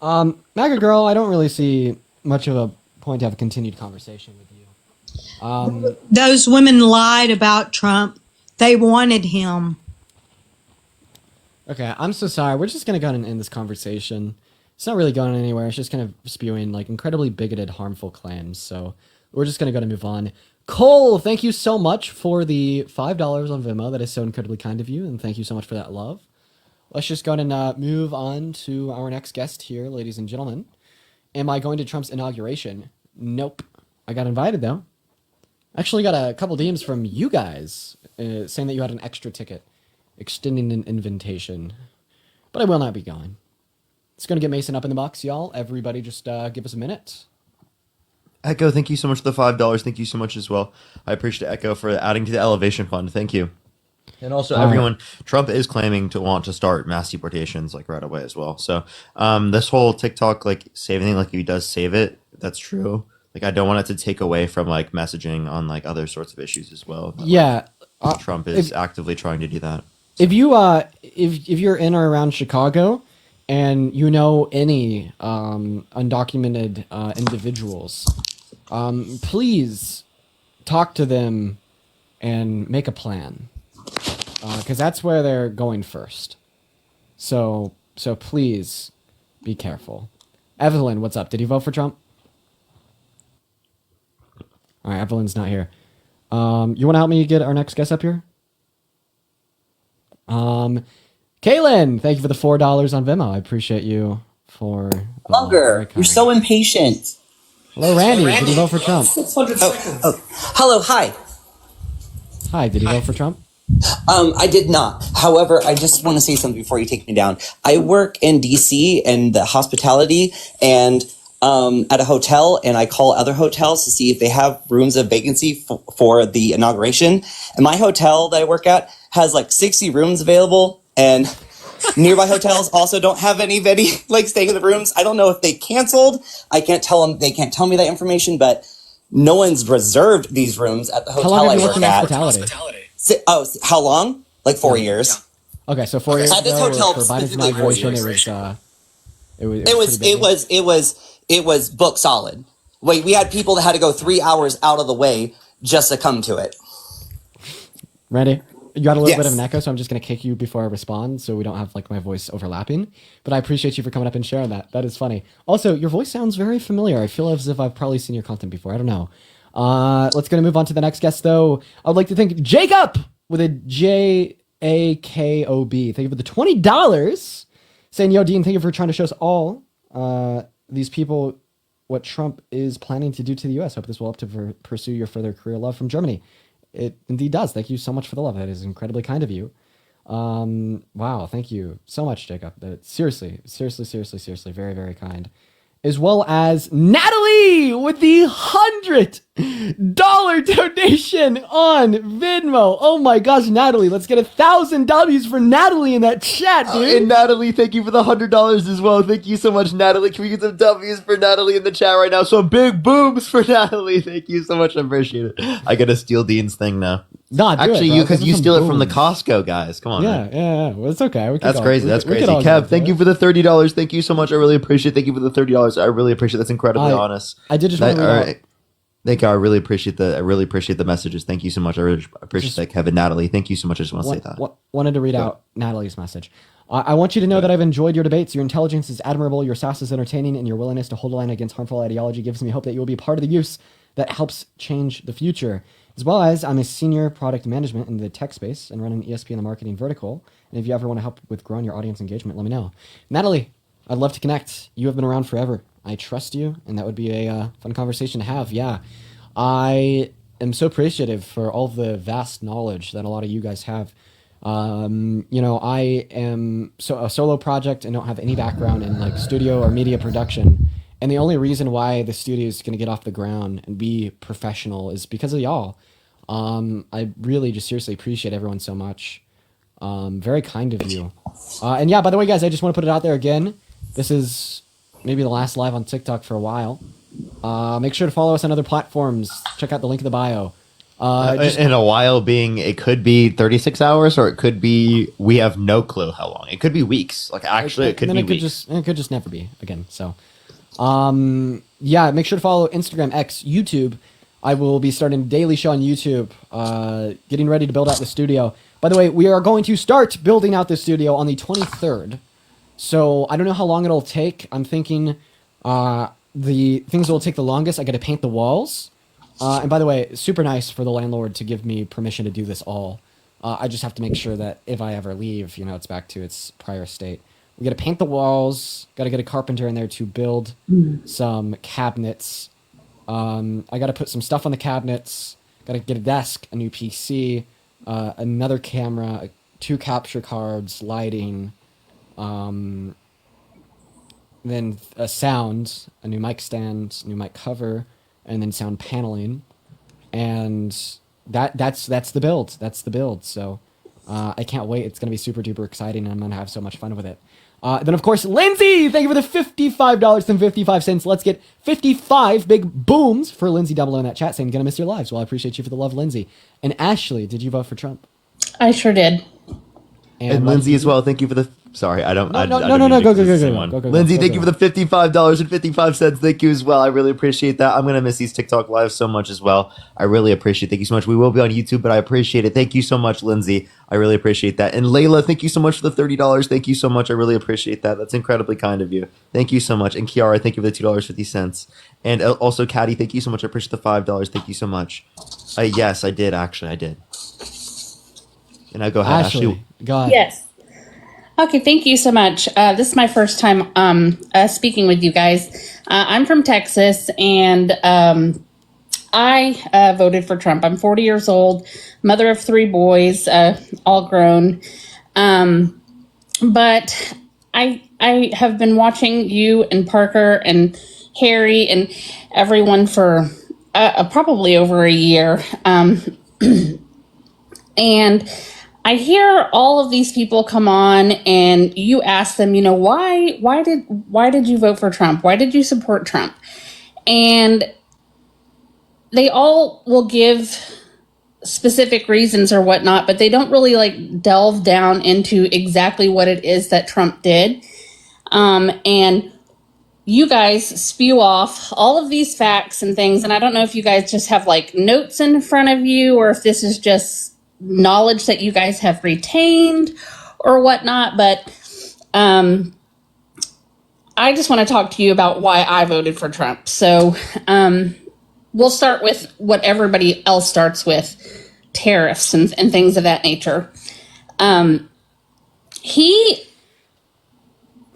MAGA girl, I don't really see much of a point to have a continued conversation with you. Those women lied about Trump. They wanted him. Okay, I'm so sorry. We're just gonna go ahead and end this conversation. It's not really going anywhere. It's just kind of spewing like incredibly bigoted, harmful claims. So we're just gonna go and move on. Cole, thank you so much for the $5 on Venmo. That is so incredibly kind of you, and thank you so much for that love. Let's just go ahead and move on to our next guest here, ladies and gentlemen. Am I going to Trump's inauguration? Nope. I got invited though. Actually got a couple DMs from you guys saying that you had an extra ticket, extending an invitation. But I will not be going. It's going to get Mason up in the box, y'all. Everybody just give us a minute. Echo, thank you so much for the $5. Thank you so much as well. I appreciate Echo for adding to the Elevation Fund. Thank you. And also, everyone, Trump is claiming to want to start mass deportations like right away as well. So this whole TikTok like saving, like he does save it, that's true. Like I don't want it to take away from like messaging on like other sorts of issues as well. But, Yeah. like, Trump is actively trying to do that. If you if you're in or around Chicago and you know any undocumented individuals, please talk to them and make a plan. Because that's where they're going first. So please be careful. Evelyn, what's up? Did you vote for Trump? All right, Evelyn's not here. You want to help me get our next guest up here? Kaylin, thank you for the $4 on Venmo. I appreciate you for longer. You're so impatient. Hello, Randy. Did you vote for Trump? 600 seconds. Hello, hi. Hi, did you vote for Trump? I did not. However, I just want to say something before you take me down. I work in DC in the hospitality and at a hotel, and I call other hotels to see if they have rooms of vacancy for the inauguration. And my hotel that I work at has like 60 rooms available, and nearby hotels also don't have anybody like staying in the rooms. I don't know if they canceled. I can't tell them. They can't tell me that information, but no one's reserved these rooms at the hotel How long have you I worked work in at. hospitality? How long? Like 4 years. Okay, so 4 years At this ago, hotel for Biden's specifically 4 inauguration, years. It was book solid. Wait, we had people that had to go 3 hours out of the way just to come to it. Randy, you got a little Yes. bit of an echo, so I'm just going to kick you before I respond so we don't have like my voice overlapping. But I appreciate you for coming up and sharing that. That is funny. Also, your voice sounds very familiar. I feel as if I've probably seen your content before. I don't know. Let's go and move on to the next guest, though. I would like to thank Jacob with a Jakob. Thank you for the $20. Saying, yo, Dean, thank you for trying to show us all these people what Trump is planning to do to the U.S. Hope this will help to pursue your further career love from Germany. It indeed does. Thank you so much for the love. That is incredibly kind of you. Wow, thank you so much, Jacob. Seriously, very, very kind. As well as Natalie with the $100 donation on Venmo. Oh my gosh, Natalie, let's get 1,000 W's for Natalie in that chat, dude. And Natalie, thank you for the $100 as well. Thank you so much, Natalie. Can we get some W's for Natalie in the chat right now? Some big booms for Natalie. Thank you so much. I appreciate it. I gotta steal Dean's thing now. Nah, do actually, it, you because you some steal it from the booms. Costco guys. Come on, man. Yeah. Well, it's okay. That's crazy. That's crazy. Kev, thank you for the $30. Thank you so much. I really appreciate it. Thank you for the $30. I really appreciate it. That's incredibly honest. I did just want to read out. Thank you. I really appreciate the messages. Thank you so much. I really appreciate that, Kevin. Natalie, thank you so much. I just want to say that. Wanted to read out Natalie's message. I want you to know that I've enjoyed your debates. Your intelligence is admirable. Your sass is entertaining, and your willingness to hold a line against harmful ideology gives me hope that you will be part of the use that helps change the future. As well as I'm a senior product management in the tech space and run an ESP in the marketing vertical. And if you ever want to help with growing your audience engagement, let me know. Natalie, I'd love to connect. You have been around forever. I trust you, and that would be a fun conversation to have. Yeah, I am so appreciative for all the vast knowledge that a lot of you guys have. I am a solo project and don't have any background in like studio or media production. And the only reason why the studio is going to get off the ground and be professional is because of y'all. I really just seriously appreciate everyone so much. Very kind of you. And yeah, by the way, guys, I just want to put it out there again. This is maybe the last live on TikTok for a while. Make sure to follow us on other platforms. Check out the link in the bio. In a while being, it could be 36 hours or it could be, we have no clue how long. It could be weeks. Like, actually, it could be weeks. It could just never be again. So, yeah, make sure to follow Instagram, X, YouTube. I will be starting a daily show on YouTube, getting ready to build out the studio. By the way, we are going to start building out the studio on the 23rd. So I don't know how long it'll take. I'm thinking the things that will take the longest, I got to paint the walls. And by the way, super nice for the landlord to give me permission to do this all. I just have to make sure that if I ever leave, it's back to its prior state. We got to paint the walls. Got to get a carpenter in there to build some cabinets. I got to put some stuff on the cabinets. Got to get a desk, a new PC, another camera, 2 capture cards, lighting, then a sound, a new mic stand, new mic cover, and then sound paneling, and that's the build. That's the build. So I can't wait. It's gonna be super duper exciting, and I'm gonna have so much fun with it. Then of course, Lindsay, thank you for the $55.55. Let's get 55 big booms for Lindsay Double in that chat saying gonna miss your lives. Well, I appreciate you for the love, Lindsay. And Ashley, did you vote for Trump? I sure did. And Lindsay as well. Thank you for the. Sorry, I don't. No, Go. Lindsay, Lindsay, thank you for the $55.55. Thank you as well. I really appreciate that. I'm gonna miss these TikTok lives so much as well. I really appreciate it. Thank you so much. We will be on YouTube, but I appreciate it. Thank you so much, Lindsay. I really appreciate that. And Layla, thank you so much for the $30. Thank you so much. I really appreciate that. That's incredibly kind of you. Thank you so much. And Kiara, thank you for the $2.50. And also, Caddy, thank you so much. I appreciate the $5. Thank you so much. Yes, I did. Actually, I did. And I go ahead, Ashley. Go ahead. Yes. Okay, thank you so much. This is my first time speaking with you guys. I'm from Texas, and I voted for Trump. I'm 40 years old, mother of 3 boys, all grown. But I have been watching you and Parker and Harry and everyone for probably over a year. And I hear all of these people come on and you ask them, why did you vote for Trump? Why did you support Trump? And they all will give specific reasons or whatnot, but they don't really delve down into exactly what it is that Trump did. And you guys spew off all of these facts and things. And I don't know if you guys just have notes in front of you or if this is just knowledge that you guys have retained or whatnot, but I just want to talk to you about why I voted for Trump. So we'll start with what everybody else starts with, tariffs and things of that nature. He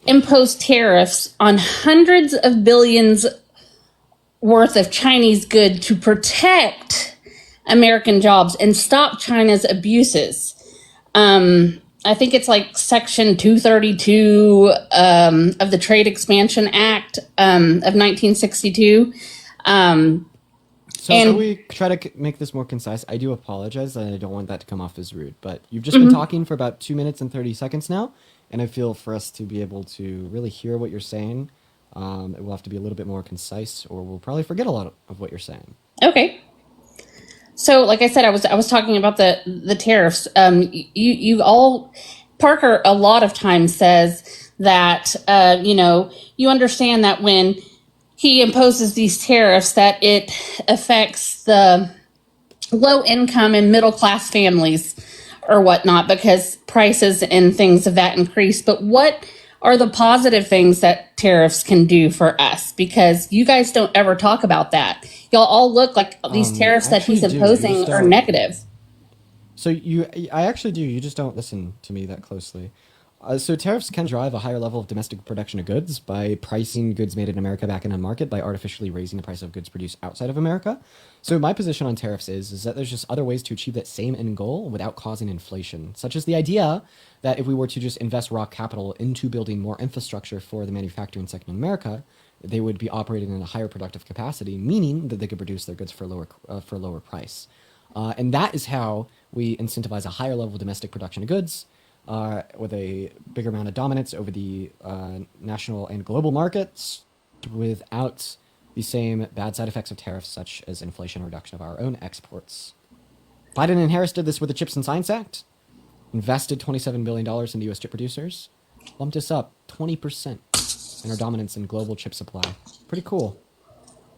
imposed tariffs on hundreds of billions worth of Chinese goods to protect American jobs and stop China's abuses. I think it's Section 232 of the Trade Expansion Act of 1962. So can we try to make this more concise? I do apologize, and I don't want that to come off as rude, but you've just been talking for about 2 minutes and 30 seconds now, and I feel for us to be able to really hear what you're saying, it will have to be a little bit more concise, or we'll probably forget a lot of what you're saying. Okay. So, like I said, I was talking about the tariffs. You all, Parker, a lot of times says that you understand that when he imposes these tariffs, that it affects the low income and middle class families or whatnot because prices and things of that increase. But what are the positive things that tariffs can do for us? Because you guys don't ever talk about that. Y'all all look like these tariffs that he's imposing are negative. So I actually do. You just don't listen to me that closely. So tariffs can drive a higher level of domestic production of goods by pricing goods made in America back in a market by artificially raising the price of goods produced outside of America. So my position on tariffs is that there's just other ways to achieve that same end goal without causing inflation, such as the idea that if we were to just invest raw capital into building more infrastructure for the manufacturing sector in America, they would be operating in a higher productive capacity, meaning that they could produce their goods for lower price. And that is how we incentivize a higher level of domestic production of goods. with a bigger amount of dominance over the national and global markets without the same bad side effects of tariffs, such as inflation and reduction of our own exports. Biden and Harris did this with the Chips and Science Act, invested $27 billion into U.S. chip producers, bumped us up 20% in our dominance in global chip supply. Pretty cool.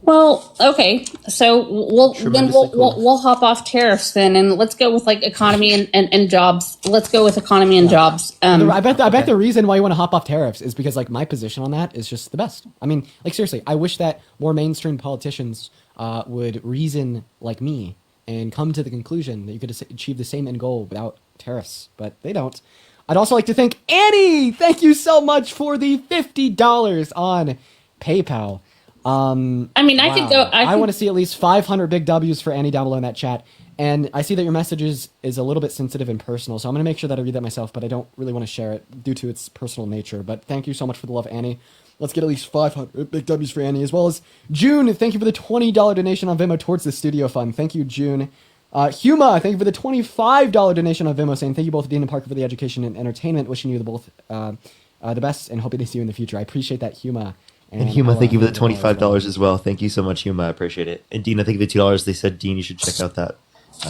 Well, okay, so we'll hop off tariffs then, and let's go with like economy and jobs. Let's go with economy and jobs. I bet the reason why you want to hop off tariffs is because like my position on that is just the best. I mean, like seriously, I wish that more mainstream politicians would reason like me and come to the conclusion that you could achieve the same end goal without tariffs, but they don't. I'd also like to thank Annie. Thank you so much for the $50 on PayPal. I mean, I could go. I want to see at least 500 big W's for Annie down below in that chat. And I see that your message is a little bit sensitive and personal, so I'm going to make sure that I read that myself, but I don't really want to share it due to its personal nature. But thank you so much for the love, Annie. Let's get at least 500 big W's for Annie, as well as June. Thank you for the $20 donation on Venmo towards the studio fund. Thank you, June. Huma, thank you for the $25 donation on Venmo, saying thank you both, Dean and Parker, for the education and entertainment. Wishing you both the best and hoping to see you in the future. I appreciate that, Huma. And Huma, thank you for the $25 as well. Thank you so much, Huma. I appreciate it. And Dean, I think the $2. They said, Dean, you should check out that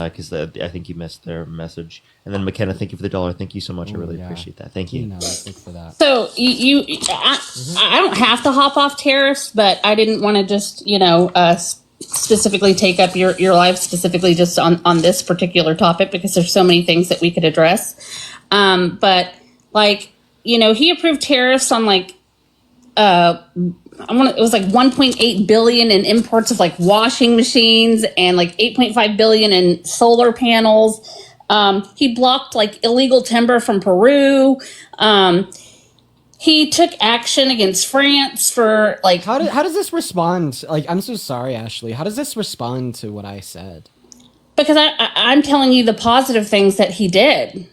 because I think you missed their message. And then McKenna, thank you for the $1. Thank you so much. I really appreciate that. Thank you. Thanks for that. So I don't have to hop off tariffs, but I didn't want to just specifically take up your life specifically just on this particular topic because there's so many things that we could address. But like he approved tariffs on like. It was like 1.8 billion in imports of like washing machines and like 8.5 billion in solar panels. He blocked like illegal timber from Peru. He took action against France for like. How does this respond? Like, I'm so sorry, Ashley. How does this respond to what I said? Because I'm telling you the positive things that he did.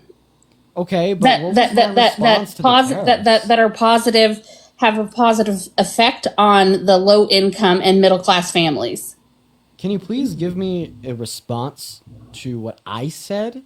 Okay, but that are positive. Have a positive effect on the low income and middle class families. Can you please give me a response to what I said?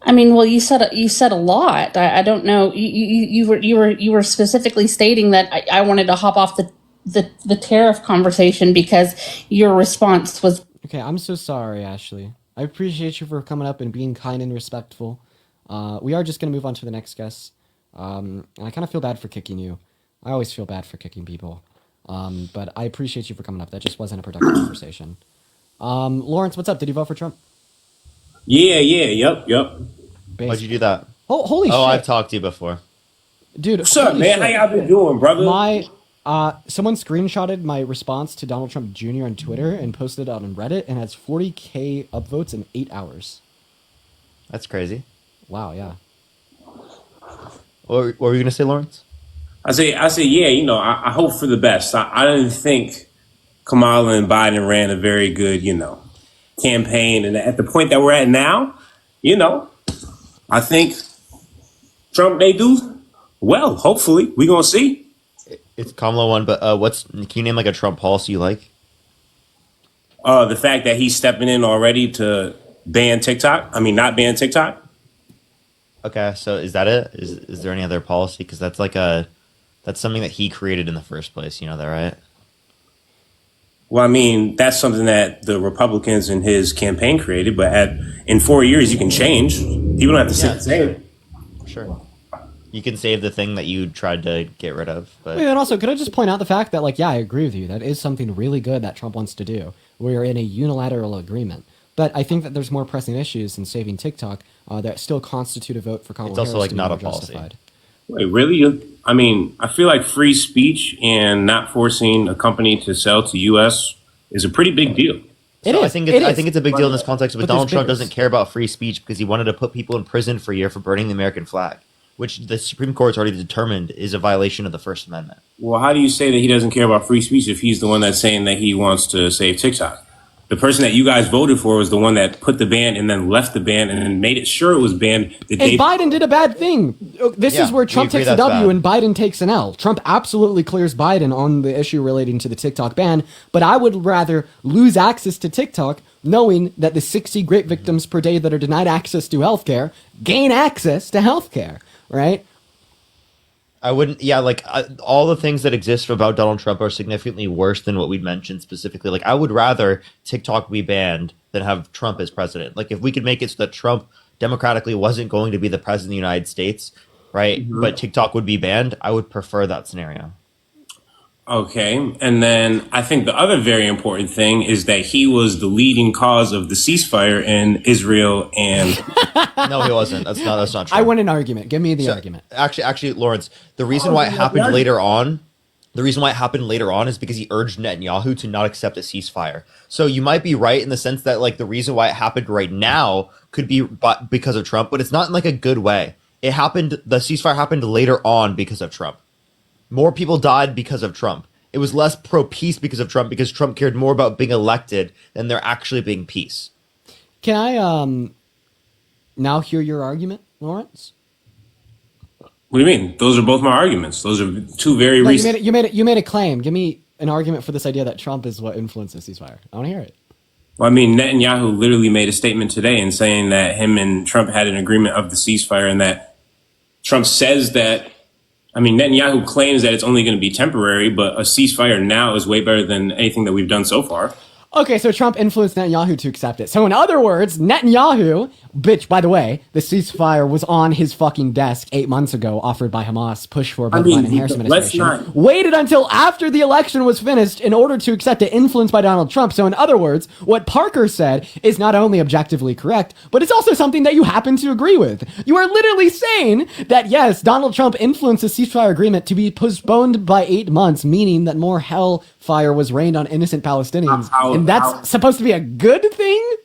I mean, well, you said a lot. I don't know. You were specifically stating that I wanted to hop off the tariff conversation because your response was. Okay, I'm so sorry, Ashley. I appreciate you for coming up and being kind and respectful. We are just gonna move on to the next guest. And I kind of feel bad for kicking you. I always feel bad for kicking people. But I appreciate you for coming up. That just wasn't a productive conversation. Lawrence, what's up? Did you vote for Trump? Yep. Why'd you do that? Oh, holy shit. Oh, I've talked to you before. Dude, what's up, man? Shit. How y'all been doing, brother? Someone screenshotted my response to Donald Trump Jr. on Twitter and posted it on Reddit and has 40K upvotes in 8 hours. That's crazy. Wow, yeah. What were you going to say, Lawrence? I say, yeah, I hope for the best. I didn't think Kamala and Biden ran a very good, campaign. And at the point that we're at now, I think Trump, they do well. Hopefully. We're going to see. It's Kamala one, but can you name like a Trump policy you like? The fact that he's stepping in already to ban TikTok. I mean, not ban TikTok. Okay, so is that it? Is there any other policy? Because that's that's something that he created in the first place. You know that, right? Well, I mean, that's something that the Republicans in his campaign created. But in 4 years, you can change. People don't have to sit the same. Sure. You can save the thing that you tried to get rid of. But and also, could I just point out the fact that, I agree with you. That is something really good that Trump wants to do. We're in a unilateral agreement. But I think that there's more pressing issues in saving TikTok that still constitute a vote for Kamala Harris. It's also not a policy. Justified. Wait, really? I mean, I feel like free speech and not forcing a company to sell to U.S. is a pretty big deal. I think it's a big deal in this context, but Donald Trump doesn't care about free speech because he wanted to put people in prison for a year for burning the American flag, which the Supreme Court's already determined is a violation of the First Amendment. Well, how do you say that he doesn't care about free speech if he's the one that's saying that he wants to save TikTok? The person that you guys voted for was the one that put the ban and then left the ban and then made it sure it was banned. And Biden did a bad thing. This is where Trump takes a W and Biden takes an L. Trump absolutely clears Biden on the issue relating to the TikTok ban, but I would rather lose access to TikTok knowing that the 60 great victims per day that are denied access to healthcare gain access to healthcare, right? I wouldn't. Yeah, like all the things that exist about Donald Trump are significantly worse than what we mentioned specifically. Like, I would rather TikTok be banned than have Trump as president. Like, if we could make it so that Trump democratically wasn't going to be the president of the United States, right? But TikTok would be banned, I would prefer that scenario. Okay, and then I think the other very important thing is that he was the leading cause of the ceasefire in Israel and. No, he wasn't. That's not true. I want an argument. Give me the argument. Actually, Lawrence, the reason why it happened later on, is because he urged Netanyahu to not accept a ceasefire. So you might be right in the sense that like the reason why it happened right now could be because of Trump, but it's not in like a good way. The ceasefire happened later on because of Trump. More people died because of Trump. It was less pro-peace because of Trump, because Trump cared more about being elected than there actually being peace. Can I now hear your argument, Lawrence? What do you mean? Those are both my arguments. Those are two very recent. You made a claim. Give me an argument for this idea that Trump is what influenced the ceasefire. I want to hear it. Well, I mean, Netanyahu literally made a statement today in saying that him and Trump had an agreement of the ceasefire, and that Trump says that. I mean, Netanyahu claims that it's only going to be temporary, but a ceasefire now is way better than anything that we've done so far. Okay, so Trump influenced Netanyahu to accept it. So in other words, Netanyahu, bitch, by the way, the ceasefire was on his fucking desk 8 months ago, offered by Hamas, pushed for by the Biden-Harris administration. Waited until after the election was finished in order to accept it, influenced by Donald Trump. So in other words, what Parker said is not only objectively correct, but it's also something that you happen to agree with. You are literally saying that, yes, Donald Trump influenced the ceasefire agreement to be postponed by 8 months, meaning that more hellfire was rained on innocent Palestinians. And that's supposed to be a good thing?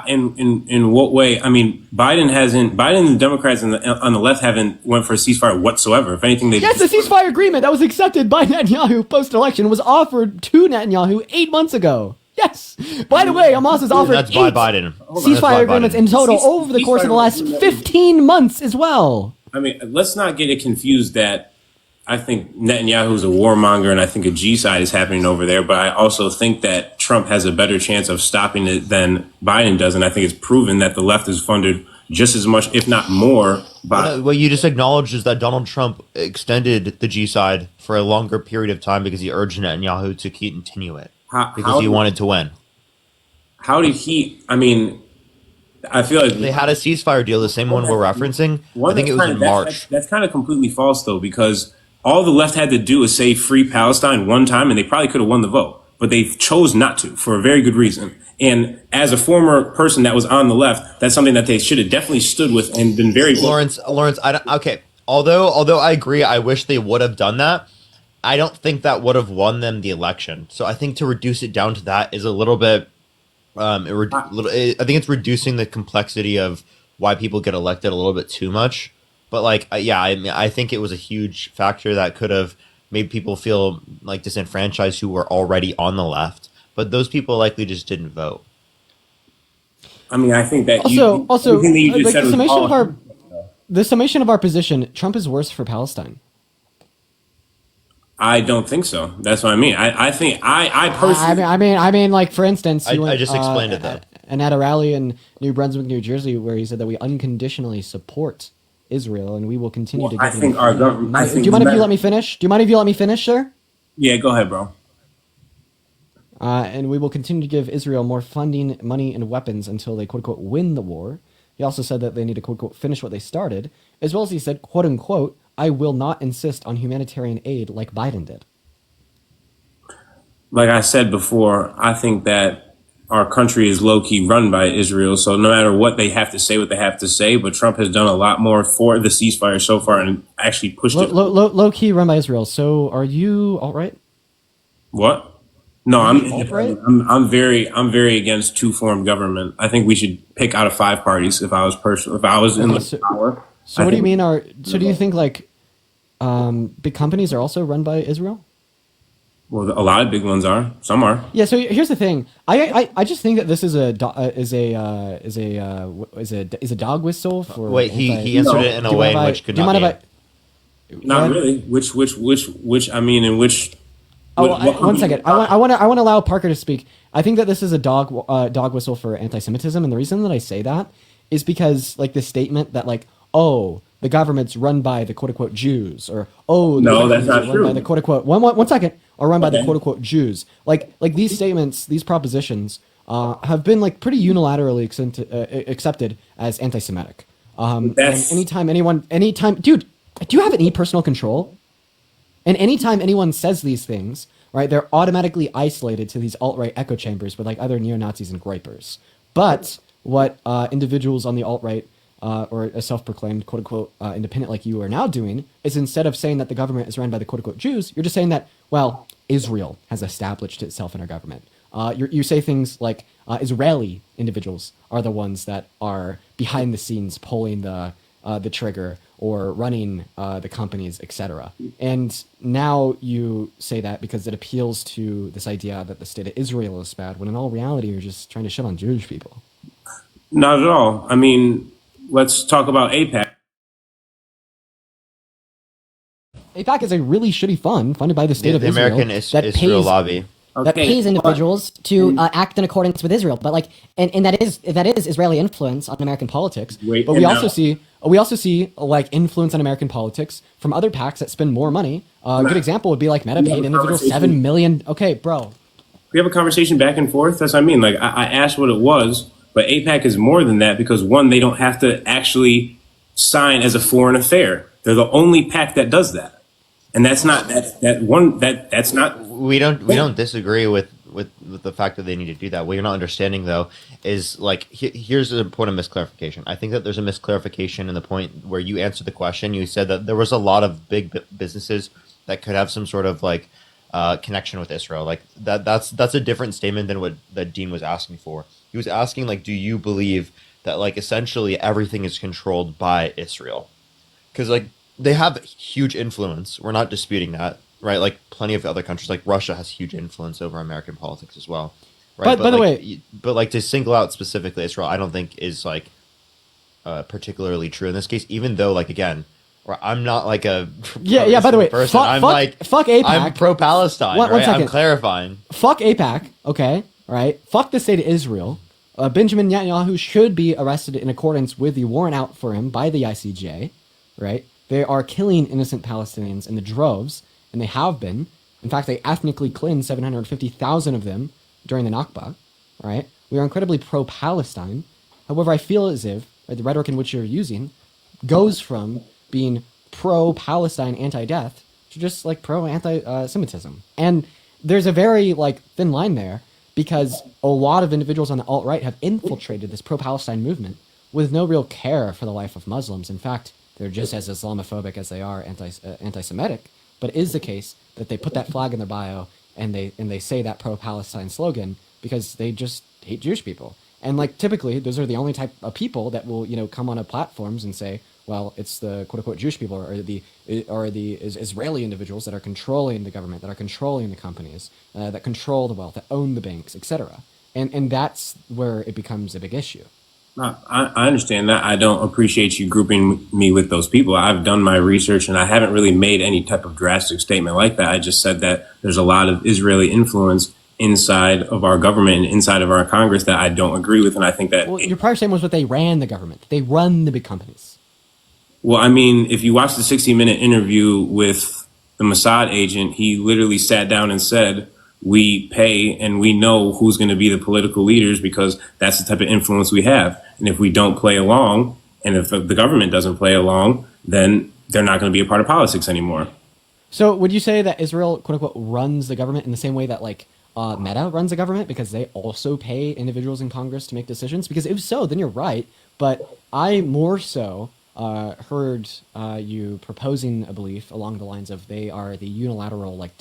In what way? I mean, Biden and the Democrats on the left haven't went for a ceasefire whatsoever. If anything, yes, the ceasefire agreement that was accepted by Netanyahu post-election was offered to Netanyahu 8 months ago. Yes. By the way, Hamas has offered That's by Biden. ceasefire agreements in total over the course of the last 15 months as well. I mean, let's not get it confused that I think Netanyahu's a warmonger and I think a G-side is happening over there, but I also think that Trump has a better chance of stopping it than Biden does, and I think it's proven that the left is funded just as much, if not more, by... What you just acknowledged is that Donald Trump extended the G-side for a longer period of time because he urged Netanyahu to continue it, because he wanted to win. How did he... I mean... I feel like they had a ceasefire deal, the same one we're referencing. I think it was in March. That's kind of completely false, though, because all the left had to do is say free Palestine one time, and they probably could have won the vote. But they chose not to for a very good reason. And as a former person that was on the left, that's something that they should have definitely stood with and been very... Lawrence, okay. Although I agree, I wish they would have done that. I don't think that would have won them the election. So I think to reduce it down to that is a little bit... I think it's reducing the complexity of why people get elected a little bit too much. But like, yeah, I think it was a huge factor that could have made people feel like disenfranchised who were already on the left. But those people likely just didn't vote. I mean, I think that also like the summation of our position, Trump is worse for Palestine. I don't think so. That's what I mean. I think I personally. I mean, like for instance, I just explained it though. And at a rally in New Brunswick, New Jersey, where he said that we unconditionally support Israel and we will continue to. I think our government. Do you mind if you let me finish? Sir? Yeah, go ahead, bro. And we will continue to give Israel more funding, money, and weapons until they quote unquote win the war. He also said that they need to quote unquote finish what they started, as well as he said quote unquote, I will not insist on humanitarian aid like Biden did. Like I said before, I think that our country is low-key run by Israel. So no matter what they have to say, but Trump has done a lot more for the ceasefire so far and actually pushed it. Low-key run by Israel. So are you all right? What? No, I'm very against two-form government. I think we should pick out of 5 parties if I was in the power. So what do you mean do you think like big companies are also run by Israel? Well, a lot of big ones are. Some are. Yeah. So here's the thing. I just think that this is a dog whistle for. Wait, he answered it in a way in which could not be. Not really. Which I mean, in which One second. I want to allow Parker to speak. I think that this is a dog whistle for anti-Semitism, and the reason that I say that is because like the statement that like, oh, the government's run by the quote unquote Jews, or oh, no, that's not run true. by the quote unquote one second, or run by the quote unquote Jews. Like these statements, these propositions have been like pretty unilaterally accepted as anti-Semitic. And anytime, dude, do you have any personal control? And anytime anyone says these things, right, they're automatically isolated to these alt-right echo chambers with like other neo-Nazis and gripers. But what individuals on the alt-right or a self-proclaimed quote-unquote independent like you are now doing is instead of saying that the government is run by the quote-unquote Jews, you're just saying that, well, Israel has established itself in our government. You say things like Israeli individuals are the ones that are behind the scenes pulling the trigger or running the companies, etc. And now you say that because it appeals to this idea that the state of Israel is bad, when in all reality you're just trying to shit on Jewish people. Not at all. I mean, let's talk about AIPAC. AIPAC is a really shitty fund funded by the state of the Israel. American Israel lobby. That pays individuals to act in accordance with Israel, but like, and that is Israeli influence on American politics. But we also see like influence on American politics from other PACs that spend more money. A good example would be like Meta paid individuals $7 million. Okay, bro. We have a conversation back and forth. That's what I mean. Like I asked what it was, but AIPAC is more than that because one, they don't have to actually sign as a foreign affair. They're the only PAC that does that. And that's not that's not. We don't disagree with the fact that they need to do that. What you're not understanding though is like here's a point of misclarification. I think that there's a misclarification in the point where you answered the question. You said that there was a lot of big businesses that could have some sort of like connection with Israel. Like that's a different statement than what that Dean was asking for. He was asking like, do you believe that like essentially everything is controlled by Israel? Because like they have huge influence. We're not disputing that, right? Like plenty of other countries, like Russia, has huge influence over American politics as well, right? But by the like, way, but like to single out specifically Israel, I don't think is like particularly true in this case. Even though, like again, I'm not like a yeah. By the way, person. fuck AIPAC. I'm pro-Palestine. One right? second. I'm clarifying. Fuck AIPAC. Okay, right? Fuck the state of Israel. Benjamin Netanyahu should be arrested in accordance with the warrant out for him by the ICJ, right? They are killing innocent Palestinians in the droves, and they have been. In fact, they ethnically cleansed 750,000 of them during the Nakba, right? We are incredibly pro-Palestine. However, I feel as if the rhetoric in which you're using goes from being pro-Palestine anti-death to just like pro-anti-Semitism. And there's a very like thin line there because a lot of individuals on the alt-right have infiltrated this pro-Palestine movement with no real care for the life of Muslims. In fact, they're just as Islamophobic as they are anti-Semitic, but it is the case that they put that flag in their bio and they say that pro-Palestine slogan because they just hate Jewish people. And like typically, those are the only type of people that will come on platforms and say, well, it's the quote unquote Jewish people or the Israeli individuals that are controlling the government, that are controlling the companies, that control the wealth, that own the banks, etc. And that's where it becomes a big issue. I understand that. I don't appreciate you grouping me with those people. I've done my research and I haven't really made any type of drastic statement like that. I just said that there's a lot of Israeli influence inside of our government and inside of our Congress that I don't agree with. And I think that... Well, your prior statement was that they ran the government. They run the big companies. Well, I mean, if you watch the 60-minute interview with the Mossad agent, he literally sat down and said, we pay and we know who's going to be the political leaders because that's the type of influence we have. And if we don't play along, and if the government doesn't play along, then they're not going to be a part of politics anymore. So would you say that Israel, quote unquote, runs the government in the same way that like Meta runs the government because they also pay individuals in Congress to make decisions? Because if so, then you're right. But I more so heard you proposing a belief along the lines of they are the unilateral, like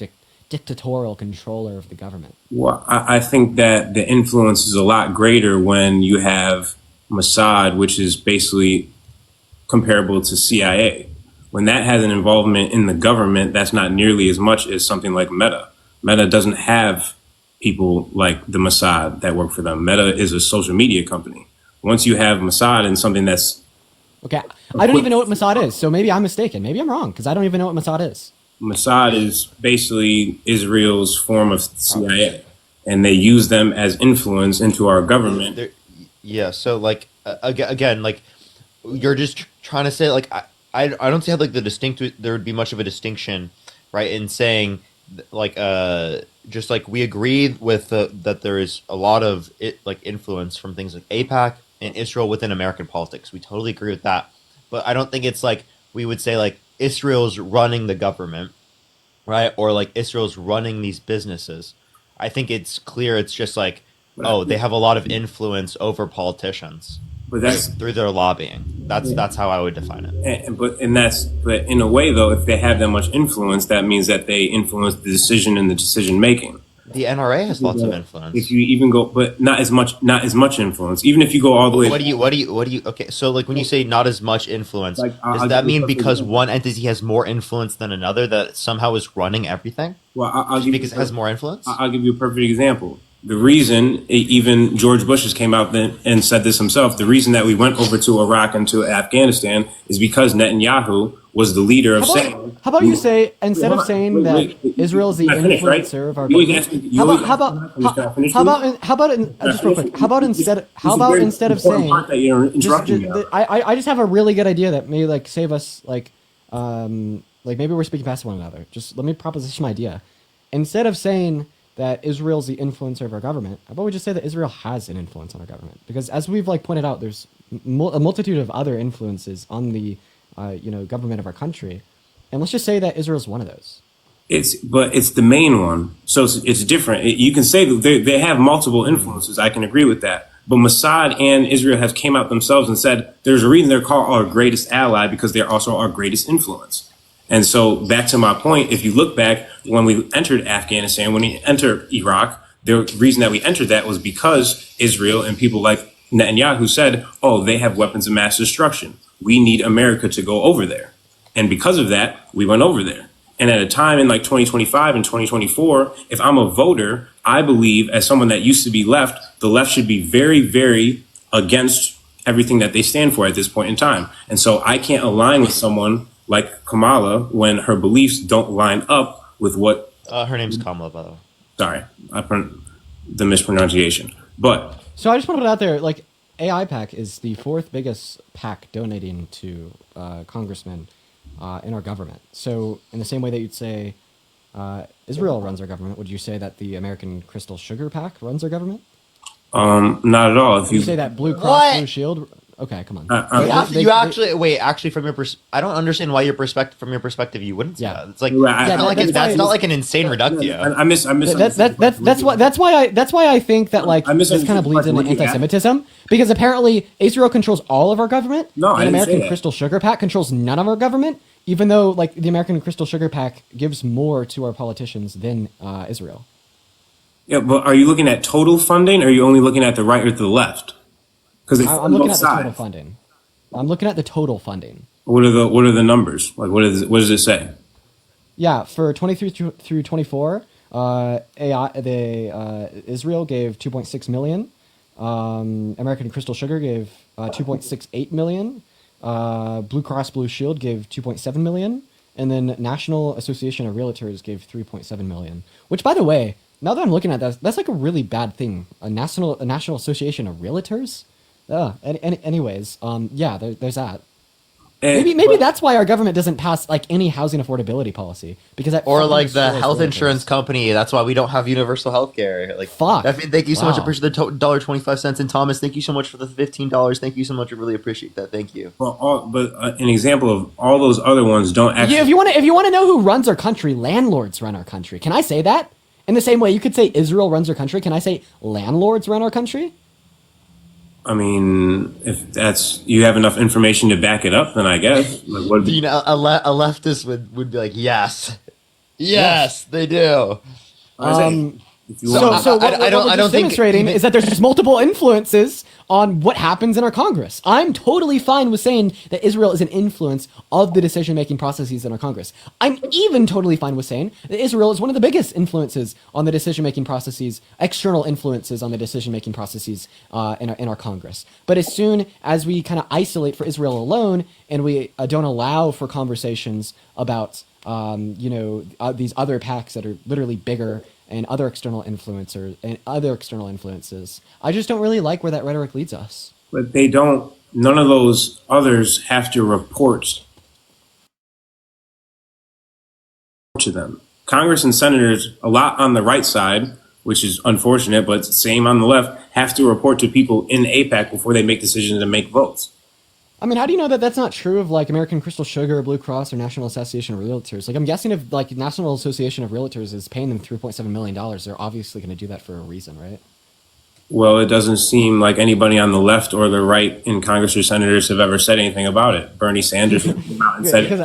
dictatorial controller of the government. Well, I think that the influence is a lot greater when you have Mossad, which is basically comparable to CIA. When that has an involvement in the government, that's not nearly as much as something like Meta. Meta doesn't have people like the Mossad that work for them. Meta is a social media company. Once you have Mossad and something that's... Okay, I don't even know what Mossad is, so maybe I'm mistaken. Maybe I'm wrong, because I don't even know what Mossad is. Mossad is basically Israel's form of CIA, and they use them as influence into our government. Yeah. So like again, like you're just trying to say like I don't see how like there would be much of a distinction, right? In saying like just like we agree with that there is a lot of like influence from things like APAC and Israel within American politics. We totally agree with that, but I don't think it's like we would say like Israel's running the government, right? Or like Israel's running these businesses. I think it's clear. It's just like, oh, they have a lot of influence over politicians, But right? that's Through their lobbying. That's how I would define it. but in a way though, if they have that much influence, that means that they influence the decision and the decision making. The NRA has lots of influence. If you even go, but not as much influence. Even if you go all the way. What do you? Okay, so like when you say not as much influence, Like, does that mean because one entity has more influence than another that somehow is running everything? Well, I'll give because it has more influence. I'll give you a perfect example. The reason, even George Bush has came out then and said this himself, the reason that we went over to Iraq and to Afghanistan is because Netanyahu was the leader of saying. How about you say, instead of saying that Israel is the influencer of our government, how about just real quick, how about instead of saying, I just have a really good idea that may like save us like maybe we're speaking past one another. Just let me proposition my idea. Instead of saying that Israel's the influencer of our government, how about we just say that Israel has an influence on our government? Because as we've like pointed out, there's a multitude of other influences on the government of our country, and let's just say that Israel's one of those. It's the main one, so it's different. You can say that they have multiple influences. I can agree with that. But Mossad and Israel have came out themselves and said there's a reason they're called our greatest ally because they're also our greatest influence. And so back to my point, if you look back when we entered Afghanistan, when we entered Iraq, the reason that we entered that was because Israel and people like Netanyahu said, oh, they have weapons of mass destruction. We need America to go over there. And because of that, we went over there. And at a time in like 2025 and 2024, if I'm a voter, I believe as someone that used to be left, the left should be very, very against everything that they stand for at this point in time. And so I can't align with someone like Kamala when her beliefs don't line up with what her name's Kamala, by the way. Sorry, the mispronunciation. But so I just want to put it out there, like AI PAC is the fourth biggest PAC donating to congressmen in our government. So in the same way that you'd say Israel runs our government, would you say that the American Crystal Sugar PAC runs our government? Not at all. If you say that Blue Cross Blue Shield. Okay, come on. Actually, from your I don't understand why from your perspective, you wouldn't say that. It's like that's not like an insane reductio. I miss. That's why I think that like this kind of bleeds into anti-Semitism because apparently Israel controls all of our government. No, and American Crystal Sugar PAC controls none of our government, even though like the American Crystal Sugar PAC gives more to our politicians than Israel. Yeah, but are you looking at total funding, or are you only looking at the right or the left? Because I'm looking at the total funding. I'm looking at the total funding. What are the numbers? Like what does it say? Yeah, for 23 through 24, Israel gave 2.6 million. American Crystal Sugar gave 2.68 million. Blue Cross Blue Shield gave 2.7 million, and then National Association of Realtors gave 3.7 million. Which, by the way, now that I'm looking at that, that's like a really bad thing. A National Association of Realtors. Anyways, yeah, there's that. Maybe that's why our government doesn't pass like any housing affordability policy because or like the health insurance company. That's why we don't have universal health care. Like fuck. Thank you so much. I appreciate the $1.25. And Thomas, thank you so much for the $15. Thank you so much. I really appreciate that. Thank you. Well, but an example of all those other ones don't actually. Yeah, if you want to know who runs our country, landlords run our country. Can I say that? In the same way you could say Israel runs our country, can I say landlords run our country? I mean, if that's you have enough information to back it up, then I guess. Like, what? You know, a leftist would be like, yes, they do. So what we're demonstrating is that there's just multiple influences on what happens in our Congress. I'm totally fine with saying that Israel is an influence of the decision-making processes in our Congress. I'm even totally fine with saying that Israel is one of the biggest influences on the decision-making processes, external influences on the decision-making processes in our Congress. But as soon as we kind of isolate for Israel alone and we don't allow for conversations about these other PACs that are literally bigger and other external influencers and other external influences. I just don't really like where that rhetoric leads us. But they don't. None of those others have to report to them. Congress and senators, a lot on the right side, which is unfortunate, but same on the left, have to report to people in APAC before they make decisions and make votes. I mean, how do you know that that's not true of like American Crystal Sugar, Blue Cross, or National Association of Realtors? Like, I'm guessing if like National Association of Realtors is paying them $3.7 million, they're obviously going to do that for a reason, right? Well, it doesn't seem like anybody on the left or the right in Congress or senators have ever said anything about it. Bernie Sanders came out and said because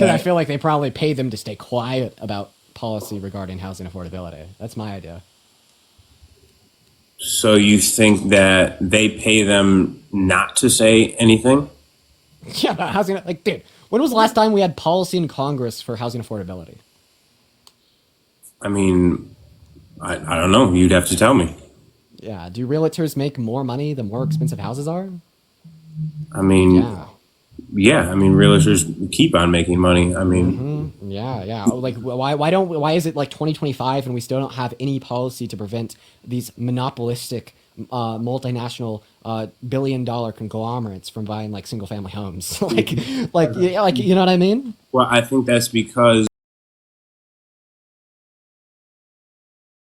I feel like they probably pay them to stay quiet about policy regarding housing affordability. That's my idea. So you think that they pay them not to say anything? Yeah, about housing. Like, dude, when was the last time we had policy in Congress for housing affordability? I mean, I don't know. You'd have to tell me. Yeah, do realtors make more money the more expensive houses are? I mean, yeah. I mean, realtors keep on making money. I mean, yeah. Like, why is it like 2025 and we still don't have any policy to prevent these monopolistic, multinational, billion-dollar conglomerates from buying like single-family homes? like, you know what I mean? Well, I think that's because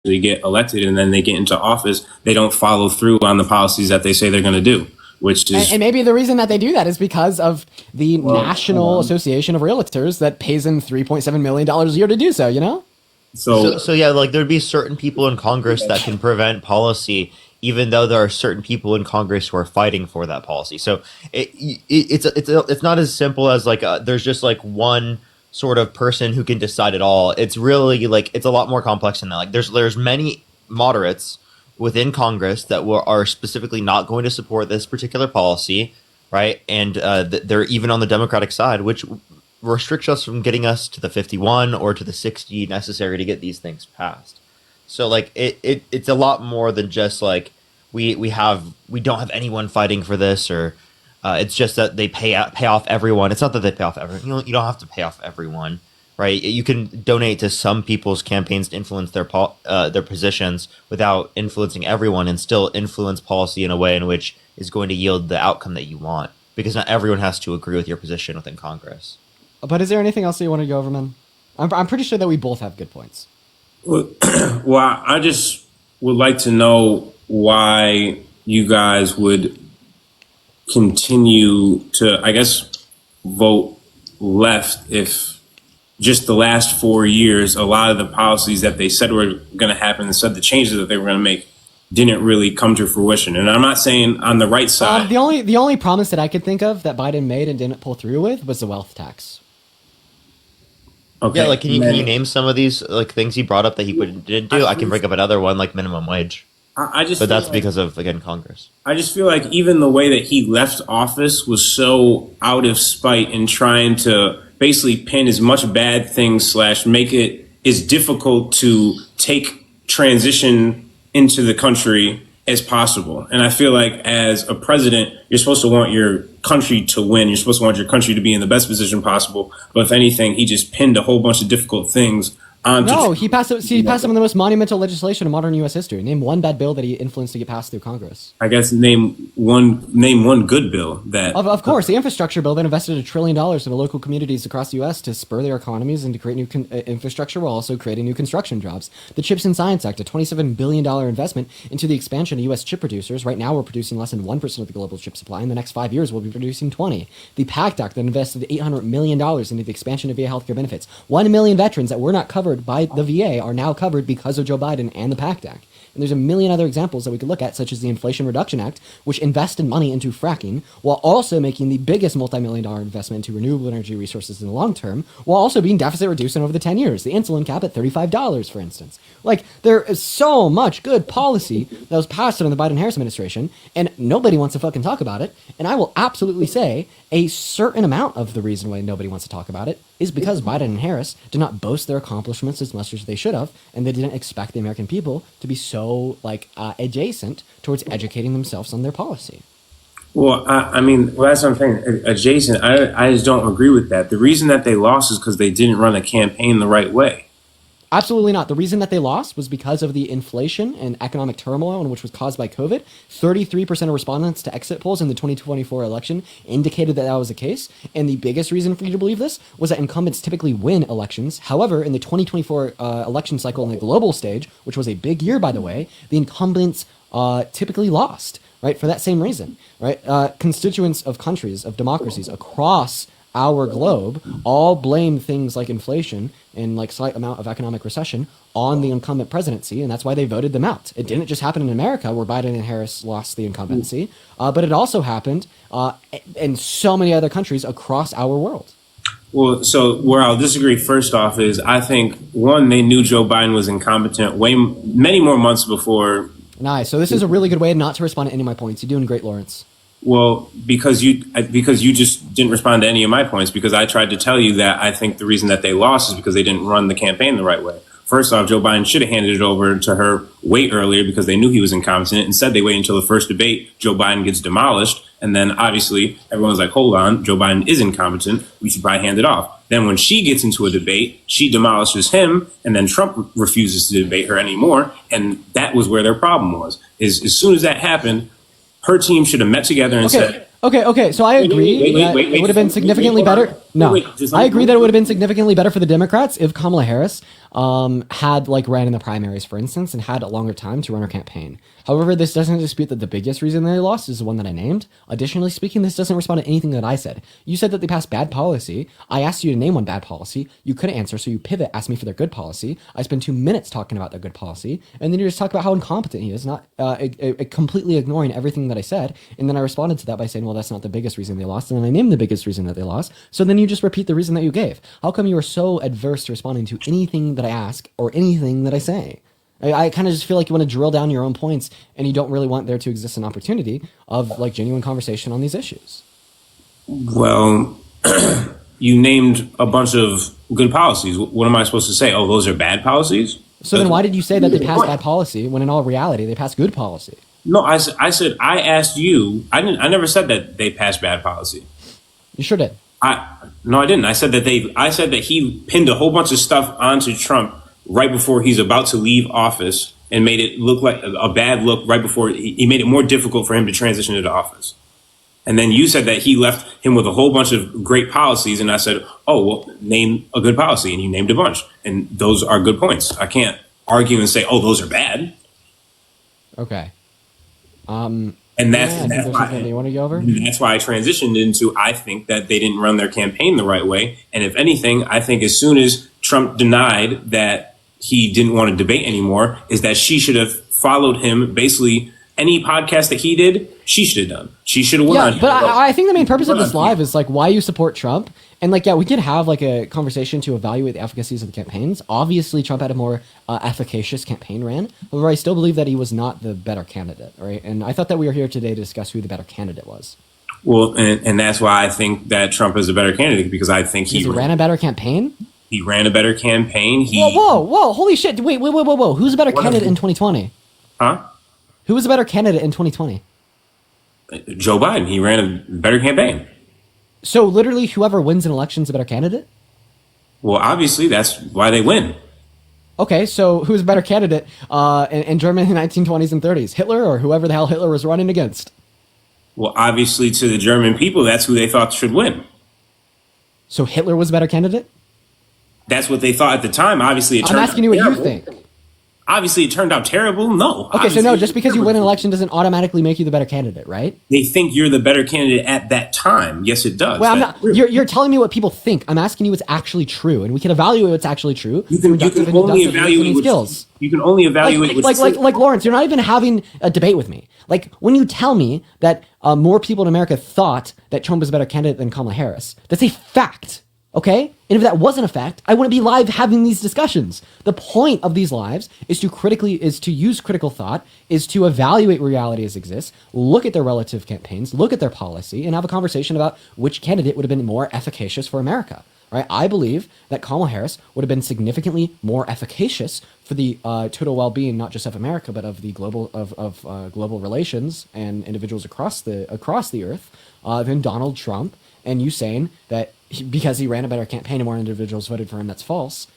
they get elected and then they get into office, they don't follow through on the policies that they say they're going to do, which is... And maybe the reason that they do that is because of the National Association of Realtors that pays them $3.7 million a year to do so, you know? So yeah, like there'd be certain people in Congress that can prevent policy, even though there are certain people in Congress who are fighting for that policy. So it's not as simple as like there's just like one sort of person who can decide it all. It's really like it's a lot more complex than that. Like there's many moderates within Congress that are specifically not going to support this particular policy, right? And they're even on the Democratic side, which restricts us from getting us to the 51 or to the 60 necessary to get these things passed. So like it's a lot more than just like we don't have anyone fighting for this, or it's just that they pay off everyone. It's not that they pay off everyone. You don't have to pay off everyone, right? You can donate to some people's campaigns to influence their positions without influencing everyone, and still influence policy in a way in which is going to yield the outcome that you want. Because not everyone has to agree with your position within Congress. But is there anything else that you want to go over, man? I'm pretty sure that we both have good points. Well, I just would like to know why you guys would continue to, I guess, vote left if just the last 4 years, a lot of the policies that they said were going to happen and said the changes that they were going to make didn't really come to fruition. And I'm not saying on the right side. The only promise that I could think of that Biden made and didn't pull through with was the wealth tax. Okay. Yeah, like can you name some of these like things he brought up that he didn't do? I can bring up another one, like minimum wage. But that's because of, again, Congress. I just feel like even the way that he left office was so out of spite and trying to basically pin as much bad things / make it as difficult to take transition into the country as possible. And I feel like as a president, you're supposed to want your country to win. You're supposed to want your country to be in the best position possible. But if anything, he just pinned a whole bunch of difficult things onto... No, he passed some of the most monumental legislation in modern U.S. history. Name one bad bill that he influenced to get passed through Congress. I guess name one good bill that... Of course, the infrastructure bill that invested $1 trillion in the local communities across the U.S. to spur their economies and to create new infrastructure while also creating new construction jobs. The CHIPS and Science Act, a $27 billion investment into the expansion of U.S. chip producers. Right now, we're producing less than 1% of the global chip supply. In the next 5 years, we'll be producing 20. The PACT Act that invested $800 million into the expansion of VA healthcare benefits. 1 million veterans that were not covered by the VA are now covered because of Joe Biden and the PACT Act. And there's a million other examples that we could look at, such as the Inflation Reduction Act, which invested money into fracking, while also making the biggest multi-million-dollar investment into renewable energy resources in the long term, while also being deficit reducing over the 10 years. The insulin cap at $35, for instance. Like, there is so much good policy that was passed under the Biden-Harris administration, and nobody wants to fucking talk about it. And I will absolutely say a certain amount of the reason why nobody wants to talk about it is because Biden and Harris did not boast their accomplishments as much as they should have, and they didn't expect the American people to be so adjacent towards educating themselves on their policy. Well, I mean, well, that's what I'm saying. Jason, I just don't agree with that. The reason that they lost is because they didn't run a campaign the right way. Absolutely not. The reason that they lost was because of the inflation and economic turmoil, which was caused by COVID. 33% of respondents to exit polls in the 2024 election indicated that that was the case. And the biggest reason for you to believe this was that incumbents typically win elections. However, in the 2024 election cycle on the global stage, which was a big year, by the way, the incumbents typically lost, right? For that same reason, right? Constituents of countries, of democracies across our globe all blame things like inflation and like slight amount of economic recession on the incumbent presidency, and that's why they voted them out. It didn't just happen in America where Biden and Harris lost the incumbency, but it also happened in so many other countries across our world. Well, so where I'll disagree first off is I think, one, they knew Joe Biden was incompetent many more months before. Nice. So this is a really good way not to respond to any of my points. You're doing great, Lawrence. Well, because you just didn't respond to any of my points, because I tried to tell you that I think the reason that they lost is because they didn't run the campaign the right way. First off, Joe Biden should have handed it over to her way earlier because they knew he was incompetent. Instead, they wait until the first debate. Joe Biden gets demolished. And then obviously everyone's like, hold on, Joe Biden is incompetent. We should probably hand it off. Then when she gets into a debate, she demolishes him. And then Trump refuses to debate her anymore. And that was where their problem was, is as soon as that happened, her team should have met together and said, Okay. So I agree that it would have been significantly better. No, I agree that it would have been significantly better for the Democrats if Kamala Harris had like ran in the primaries, for instance, and had a longer time to run her campaign. However, this doesn't dispute that the biggest reason they lost is the one that I named. Additionally speaking, this doesn't respond to anything that I said. You said that they passed bad policy. I asked you to name one bad policy. You couldn't answer, so you pivot, asked me for their good policy. I spent 2 minutes talking about their good policy, and then you just talk about how incompetent he is, not completely ignoring everything that I said. And then I responded to that by saying, well, that's not the biggest reason they lost. And then I named the biggest reason that they lost. So then you just repeat the reason that you gave. How come you are so adverse to responding to anything that I ask or anything that I say? I kind of just feel like you want to drill down your own points, and you don't really want there to exist an opportunity of like genuine conversation on these issues. Well, you named a bunch of good policies. What am I supposed to say? Oh, those are bad policies? So then why did you say that they passed bad policy when in all reality they passed good policy? No, I said I asked you. I never said that they passed bad policy. You sure did. No, I didn't. I said that he pinned a whole bunch of stuff onto Trump right before he's about to leave office and made it look like a bad look right before he made it more difficult for him to transition into office. And then you said that he left him with a whole bunch of great policies. And I said, oh, well, name a good policy. And you named a bunch. And those are good points. I can't argue and say, oh, those are bad. Okay. And that's why you want to go over? And that's why I transitioned into, I think that they didn't run their campaign the right way. And if anything, I think as soon as Trump denied that he didn't want to debate anymore, is that she should have followed him. Basically, any podcast that he did, she should have done. She should have went on. But I think the main purpose of this live is like why you support Trump. And like, yeah, we could have like a conversation to evaluate the efficacies of the campaigns. Obviously, Trump had a more efficacious campaign ran. However, I still believe that he was not the better candidate, right? And I thought that we were here today to discuss who the better candidate was. Well, and that's why I think that Trump is a better candidate, because I think he ran a better campaign. He ran a better campaign. Whoa! Holy shit! Wait! Who's a better candidate in 2020? Huh? Who was a better candidate in 2020? Joe Biden. He ran a better campaign. So literally, whoever wins an election is a better candidate? Well, obviously, that's why they win. Okay, so who's a better candidate in Germany in the 1920s and 30s? Hitler or whoever the hell Hitler was running against? Well, obviously, to the German people, that's who they thought should win. So Hitler was a better candidate? That's what they thought at the time. Obviously, it I'm asking you what you think. Obviously, it turned out terrible. No. Okay, so no, just because you win an election doesn't automatically make you the better candidate, right? They think you're the better candidate at that time. Yes, it does. Well, I'm not. You're telling me what people think. I'm asking you what's actually true, and we can evaluate what's actually true. You can only evaluate skills. You can only evaluate like Lawrence. You're not even having a debate with me. Like when you tell me that more people in America thought that Trump was a better candidate than Kamala Harris, that's a fact. Okay? And if that wasn't a fact, I wouldn't be live having these discussions. The point of these lives is to use critical thought, is to evaluate reality as it exists, look at their relative campaigns, look at their policy, and have a conversation about which candidate would have been more efficacious for America. right? I believe that Kamala Harris would have been significantly more efficacious for the total well-being, not just of America, but of the global relations and individuals across the earth than Donald Trump. And you saying that because he ran a better campaign and more individuals voted for him, that's false,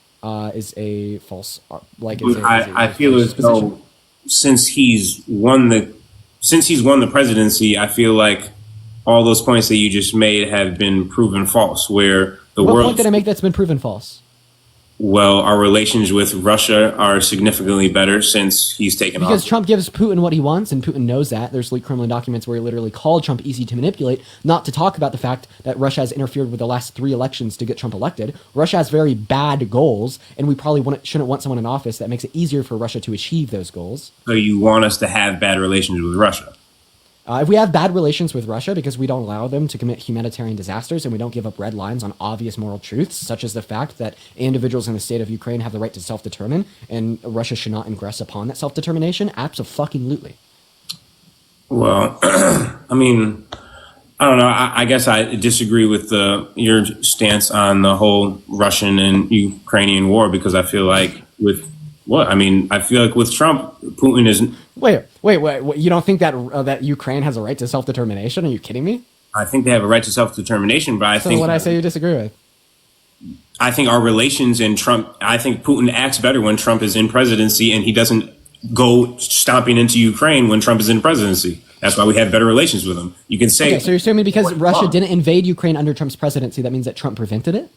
is a false. I feel as though since he's won the presidency, I feel like all those points that you just made have been proven false. Where the what world, point did I make that's been proven false? Well, our relations with Russia are significantly better since he's taken off. Because Trump gives Putin what he wants, and Putin knows that. There's leaked Kremlin documents where he literally called Trump easy to manipulate, not to talk about the fact that Russia has interfered with the last 3 elections to get Trump elected. Russia has very bad goals, and we probably shouldn't want someone in office that makes it easier for Russia to achieve those goals. So you want us to have bad relations with Russia? If we have bad relations with Russia because we don't allow them to commit humanitarian disasters and we don't give up red lines on obvious moral truths, such as the fact that individuals in the state of Ukraine have the right to self-determine and Russia should not ingress upon that self-determination, abso-fucking-lutely. Well, I mean, I don't know. I guess I disagree with your stance on the whole Russian and Ukrainian war because I feel like I feel like with Trump, Putin is... Wait. You don't think that Ukraine has a right to self-determination? Are you kidding me? I think they have a right to self-determination, but I think... So what I say you disagree with? I think our relations and Trump... I think Putin acts better when Trump is in presidency and he doesn't go stomping into Ukraine when Trump is in presidency. That's why we have better relations with him. You can say... Okay, so you're saying because Russia didn't invade Ukraine under Trump's presidency, that means that Trump prevented it?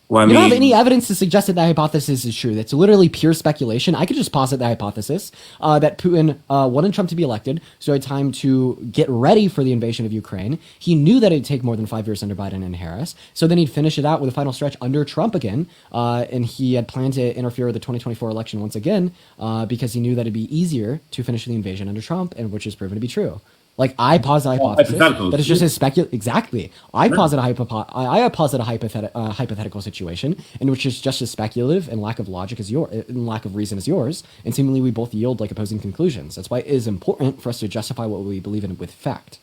Well, you don't have any evidence to suggest that hypothesis is true. That's literally pure speculation. I could just posit the hypothesis that Putin wanted Trump to be elected, so he had time to get ready for the invasion of Ukraine. He knew that it'd take more than 5 years under Biden and Harris, so then he'd finish it out with a final stretch under Trump again, and he had planned to interfere with the 2024 election once again because he knew that it'd be easier to finish the invasion under Trump, and which is proven to be true. Like, I posit a hypothesis that it's just a exactly. I posit a hypothetical situation in which is just as speculative and lack of logic as and lack of reason as yours, and seemingly we both yield like opposing conclusions. That's why it is important for us to justify what we believe in with fact.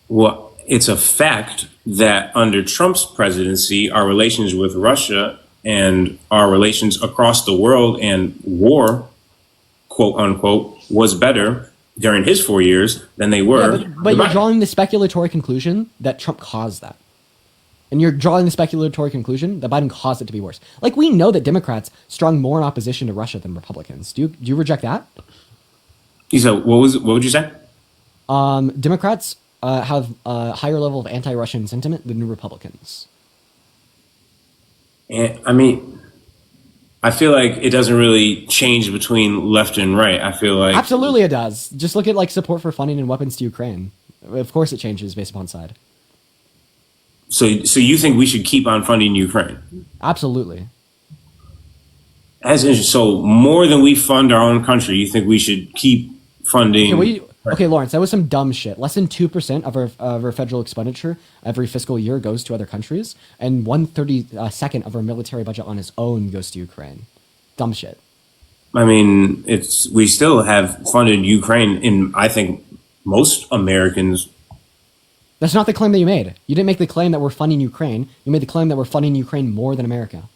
Well, it's a fact that under Trump's presidency, our relations with Russia and our relations across the world and war, quote unquote, was better during his 4 years than they were. Yeah, but you're drawing the speculatory conclusion that Trump caused that. And you're drawing the speculatory conclusion that Biden caused it to be worse. Like, we know that Democrats strung more in opposition to Russia than Republicans. Do you reject that? So what would you say? Democrats have a higher level of anti-Russian sentiment than Republicans. And, I feel like it doesn't really change between left and right. I feel like... Absolutely it does. Just look at like support for funding and weapons to Ukraine. Of course it changes based upon side. So you think we should keep on funding Ukraine? Absolutely. That's interesting. So more than we fund our own country, you think we should keep funding... Okay, Lawrence, that was some dumb shit. Less than 2% of our federal expenditure every fiscal year goes to other countries, and 1/32 of our military budget on its own goes to Ukraine. Dumb shit. We still have funded Ukraine in, I think, most Americans. That's not the claim that you made. You didn't make the claim that we're funding Ukraine. You made the claim that we're funding Ukraine more than America.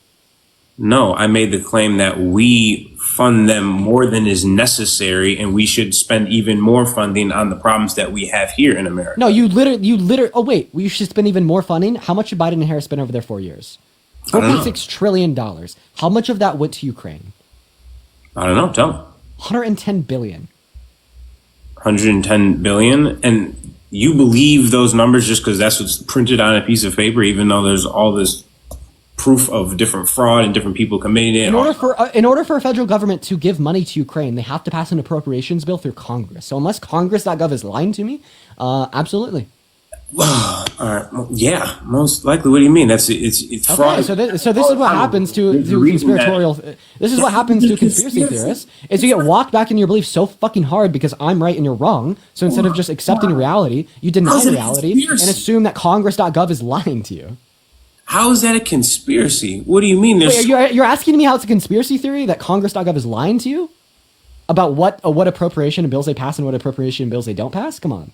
No, I made the claim that we fund them more than is necessary, and we should spend even more funding on the problems that we have here in America. No, you literally. Oh wait, we should spend even more funding. How much did Biden and Harris spend over their 4 years? $4.6 trillion. How much of that went to Ukraine? I don't know. Tell me. 110 billion. 110 billion, and you believe those numbers just because that's what's printed on a piece of paper, even though there's all this proof of different fraud and different people committing it. In order for a federal government to give money to Ukraine, they have to pass an appropriations bill through Congress. So unless Congress.gov is lying to me, absolutely. All right. Well, yeah, most likely. What do you mean? It's fraud. Okay, so this is what happens to conspiratorial. This is what happens to conspiracy theorists: is you get walked back in your beliefs so fucking hard because I'm right and you're wrong. So instead of just accepting reality, you deny reality and assume that Congress.gov is lying to you. How is that a conspiracy? What do you mean? Wait, you're asking me how it's a conspiracy theory that Congress.gov is lying to you about what appropriation bills they pass and what appropriation bills they don't pass? Come on.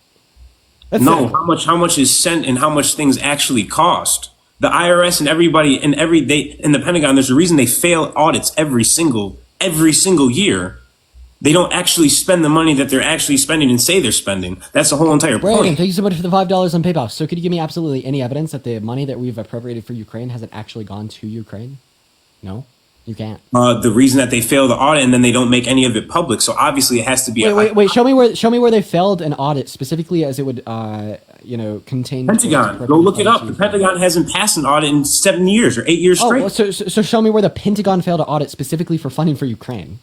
No, how much is sent and how much things actually cost. The IRS and everybody and in the Pentagon, there's a reason they fail audits every single year. They don't actually spend the money that they're actually spending and say they're spending. That's the whole entire Brandon, point. thank you so much for the $5 on PayPal. So could you give me absolutely any evidence that the money that we've appropriated for Ukraine hasn't actually gone to Ukraine? No, you can't. The reason that they fail the audit and then they don't make any of it public. So obviously it has to be. Wait. Show me where they failed an audit specifically, as it would, contain. Pentagon. Go look it up. The Pentagon hasn't passed an audit in 7 years or 8 years straight. Oh, so show me where the Pentagon failed to audit specifically for funding for Ukraine.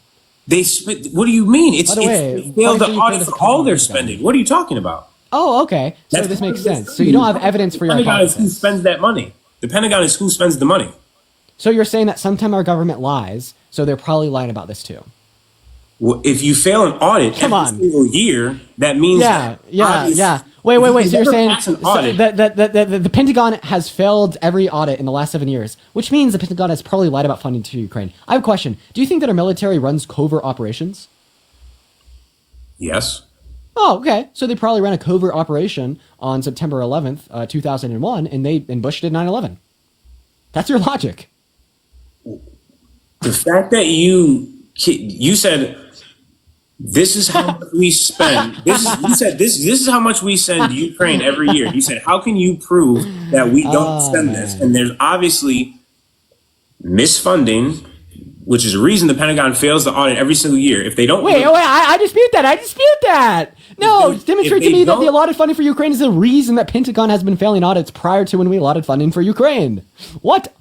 What do you mean? They failed the audit for all their spending. What are you talking about? Oh, okay. So this makes sense. So you don't have evidence for your hypothesis. The Pentagon is who spends that money. The Pentagon is who spends the money. So you're saying that sometime our government lies, so they're probably lying about this too. Well, if you fail an audit every single year, that means yeah. Wait. So you're saying that the Pentagon has failed every audit in the last 7 years, which means the Pentagon has probably lied about funding to Ukraine. I have a question. Do you think that our military runs covert operations? Yes. Oh, okay. So they probably ran a covert operation on September 11th, 2001, and Bush did 9/11. That's your logic. The fact that you said this is how much we spend. This is how much we send Ukraine every year. You said, how can you prove that we don't spend this? And there's obviously misfunding, which is the reason the Pentagon fails to audit every single year. If they don't I dispute that. No, demonstrate to me that the allotted funding for Ukraine is the reason that Pentagon has been failing audits prior to when we allotted funding for Ukraine. What?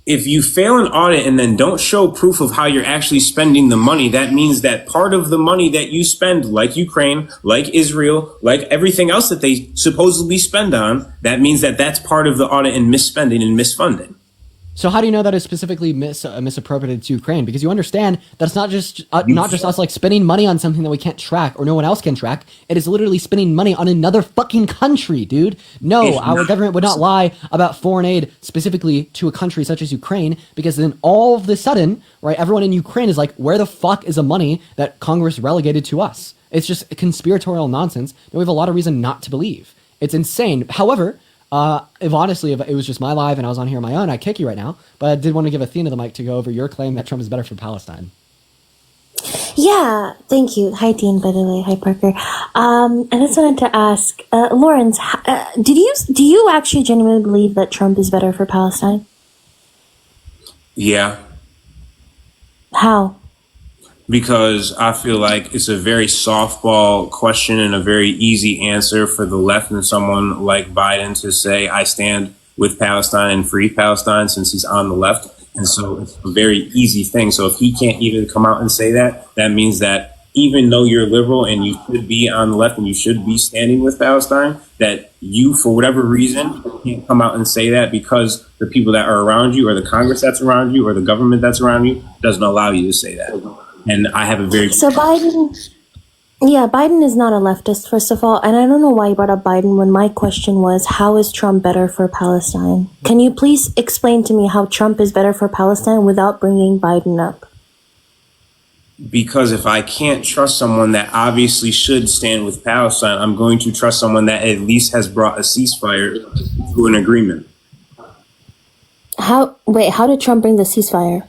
If you fail an audit and then don't show proof of how you're actually spending the money, that means that part of the money that you spend, like Ukraine, like Israel, like everything else that they supposedly spend on, that means that that's part of the audit and misspending and misfunding. So how do you know that it's specifically misappropriated to Ukraine? Because you understand that it's not just us like spending money on something that we can't track or no one else can track. It is literally spending money on another fucking country, dude. No, our government would not lie about foreign aid specifically to a country such as Ukraine, because then all of a sudden, right, everyone in Ukraine is like, where the fuck is the money that Congress relegated to us? It's just conspiratorial nonsense that we have a lot of reason not to believe. It's insane. However, if it was just my live and I was on here on my own, I'd kick you right now. But I did want to give Athena the mic to go over your claim that Trump is better for Palestine. Yeah, thank you. Hi, Dean, by the way. Hi, Parker. I just wanted to ask, Lawrence, do you actually genuinely believe that Trump is better for Palestine? Yeah. How? Because I feel like it's a very softball question and a very easy answer for the left and someone like Biden to say, I stand with Palestine and free Palestine, since he's on the left. And so it's a very easy thing. So if he can't even come out and say that, that means that even though you're liberal and you should be on the left and you should be standing with Palestine, that you, for whatever reason, can't come out and say that because the people that are around you or the Congress that's around you or the government that's around you doesn't allow you to say that. And I have a very... So Biden is not a leftist, first of all, and I don't know why you brought up Biden when my question was, how is Trump better for Palestine? Can you please explain to me how Trump is better for Palestine without bringing Biden up? Because if I can't trust someone that obviously should stand with Palestine, I'm going to trust someone that at least has brought a ceasefire to an agreement. How did Trump bring the ceasefire?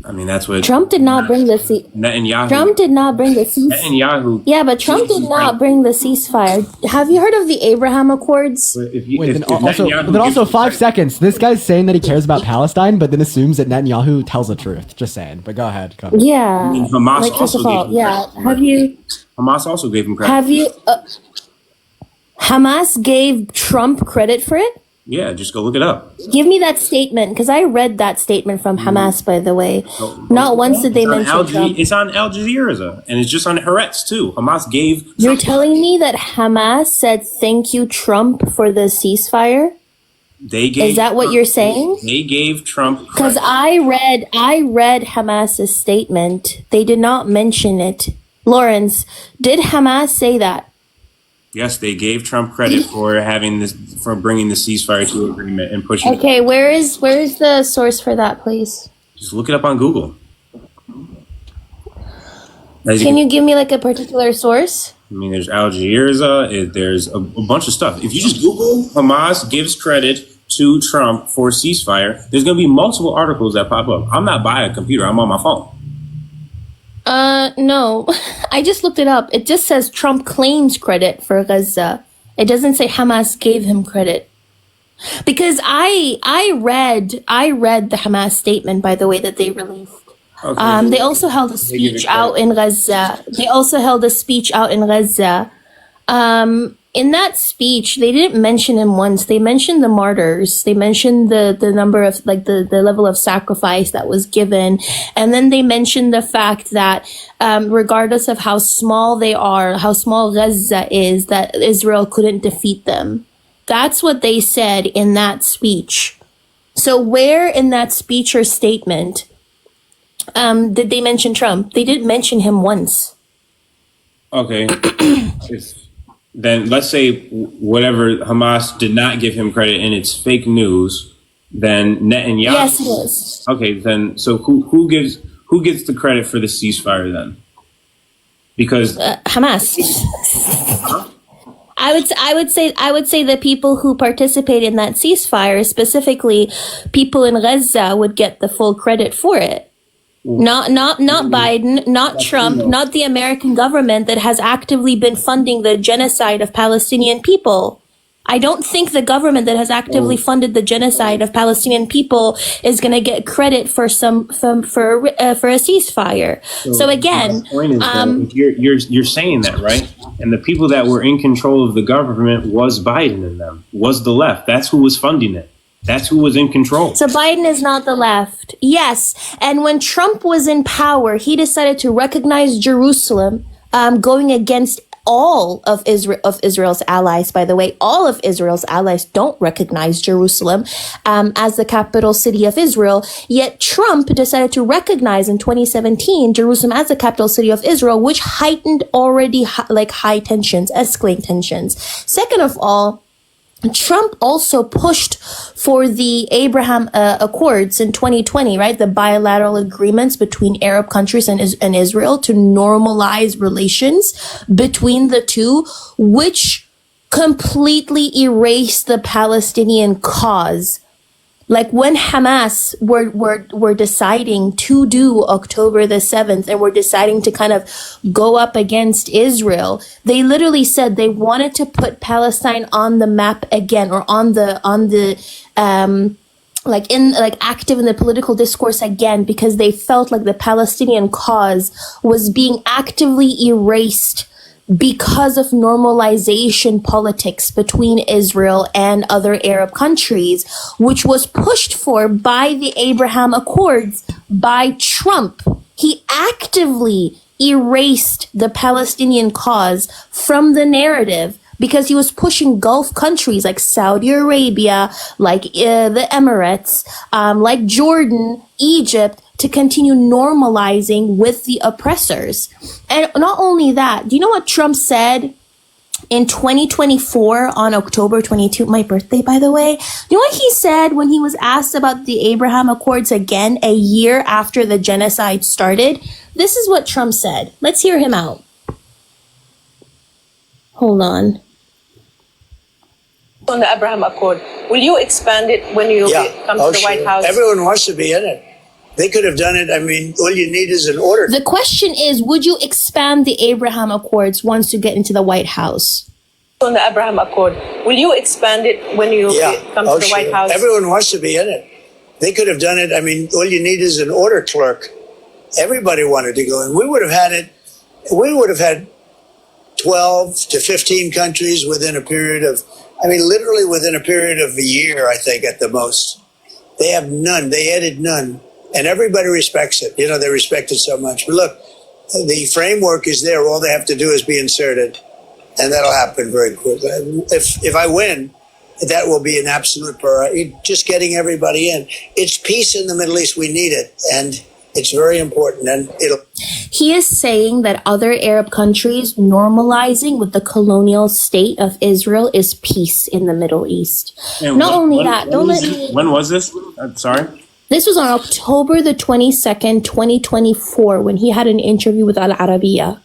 I mean, that's what Trump did not bring the Netanyahu. Trump did not bring the ceasefire. Netanyahu. Yeah, but Trump did not bring the ceasefire. Have you heard of the Abraham Accords? Then also 5 seconds. This guy's saying that he cares about Palestine, but then assumes that Netanyahu tells the truth. Just saying. But go ahead. Yeah. I mean, Hamas like, first also of all, gave him credit. Have you? Hamas also gave him credit. Have you? Hamas gave Trump credit for it? Yeah, just go look it up. Give me that statement, because I read that statement from Hamas, by the way. Not once did they mention Trump. It's on Al Jazeera, and it's just on Haaretz, too. Hamas gave... You're telling me that Hamas said thank you, Trump, for the ceasefire? Is that what you're saying? They gave Trump... Because I read Hamas's statement. They did not mention it. Lawrence, did Hamas say that? Yes, they gave Trump credit for for bringing the ceasefire to agreement and pushing. Okay, where is the source for that, please? Just look it up on Google. Can you give me like a particular source? I mean, there's Al Jazeera, there's a bunch of stuff. If you just Google Hamas gives credit to Trump for a ceasefire, there's going to be multiple articles that pop up. I'm not by a computer. I'm on my phone. No. I just looked it up. It just says Trump claims credit for Gaza. It doesn't say Hamas gave him credit. Because I read the Hamas statement, by the way, that they released. Okay. They also held a speech out in Gaza. In that speech, they didn't mention him once. They mentioned the martyrs. They mentioned the number of, like, the level of sacrifice that was given. And then they mentioned the fact that, regardless of how small they are, how small Gaza is, that Israel couldn't defeat them. That's what they said in that speech. So where in that speech or statement did they mention Trump? They didn't mention him once. Okay. Then let's say whatever Hamas did not give him credit and it's fake news, then Netanyahu. Yes, it is. Okay, then so who gets the credit for the ceasefire then? Because Hamas. I would say the people who participate in that ceasefire, specifically people in Gaza, would get the full credit for it. Not Biden, not Trump, not the American government that has actively been funding the genocide of Palestinian people. I don't think the government that has actively funded the genocide of Palestinian people is going to get credit for a ceasefire. So again, my point is that you're saying that, right? And the people that were in control of the government was Biden and them, was the left. That's who was funding it. That's who was in control. So Biden is not the left. Yes. And when Trump was in power, he decided to recognize Jerusalem, going against all of Israel's allies. By the way, all of Israel's allies don't recognize Jerusalem as the capital city of Israel. Yet Trump decided to recognize in 2017 Jerusalem as the capital city of Israel, which heightened already high tensions, escalating tensions. Second of all, Trump also pushed for the Abraham Accords in 2020, right? The bilateral agreements between Arab countries and Israel to normalize relations between the two, which completely erased the Palestinian cause. Like when Hamas were deciding to do October the 7th and were deciding to kind of go up against Israel, they literally said they wanted to put Palestine on the map again, or active in the political discourse again, because they felt like the Palestinian cause was being actively erased because of normalization politics between Israel and other Arab countries, which was pushed for by the Abraham Accords by Trump. He actively erased the Palestinian cause from the narrative because he was pushing Gulf countries like Saudi Arabia, like the Emirates, like Jordan, Egypt, to continue normalizing with the oppressors. And not only that, do you know what Trump said in 2024 on October 22, my birthday, by the way? Do you know what he said when he was asked about the Abraham Accords again a year after the genocide started? This is what Trump said. Let's hear him out. Hold on. On the Abraham Accord, will you expand it when you come to the White House? Everyone wants to be in it. They could have done it. I mean, all you need is an order. The question is, would you expand the Abraham Accords once you get into the White House? On the Abraham Accord, will you expand it when you come to the White House? Everyone wants to be in it. They could have done it. I mean, all you need is an order clerk. Everybody wanted to go in. We would have had it. We would have had 12 to 15 countries within a period of, literally within a period of a year, I think, at the most. They have none. They added none. And everybody respects it. You know, they respect it so much. But look, the framework is there. All they have to do is be inserted. And that'll happen very quickly. If I win, that will be an absolute priority. Just getting everybody in. It's peace in the Middle East. We need it. And it's very important. And He is saying that other Arab countries normalizing with the colonial state of Israel is peace in the Middle East. And Not only that, when was this? Sorry? This was on October the 22nd, 2024, when he had an interview with Al Arabiya.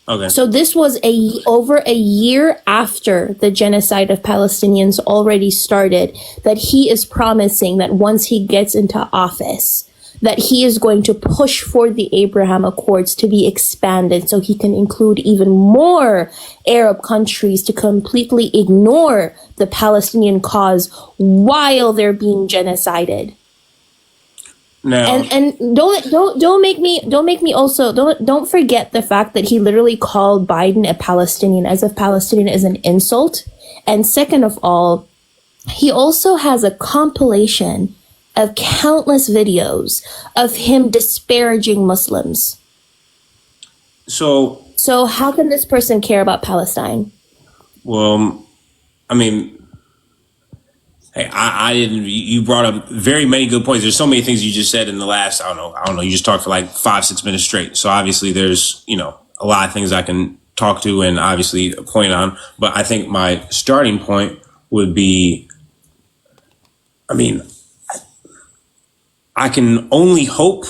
Okay. So this was over a year after the genocide of Palestinians already started, that he is promising that once he gets into office, that he is going to push for the Abraham Accords to be expanded so he can include even more Arab countries to completely ignore the Palestinian cause while they're being genocided. Now, And don't make me also don't forget the fact that he literally called Biden a Palestinian, as if Palestinian is an insult. And second of all, he also has a compilation of countless videos of him disparaging Muslims. So how can this person care about Palestine? well, I mean, hey, I didn't. You brought up very many good points. There's so many things you just said in the last. I don't know. You just talked for like 5-6 minutes straight. So obviously, there's a lot of things I can talk to and obviously point on. But I think my starting point would be, I mean, I can only hope,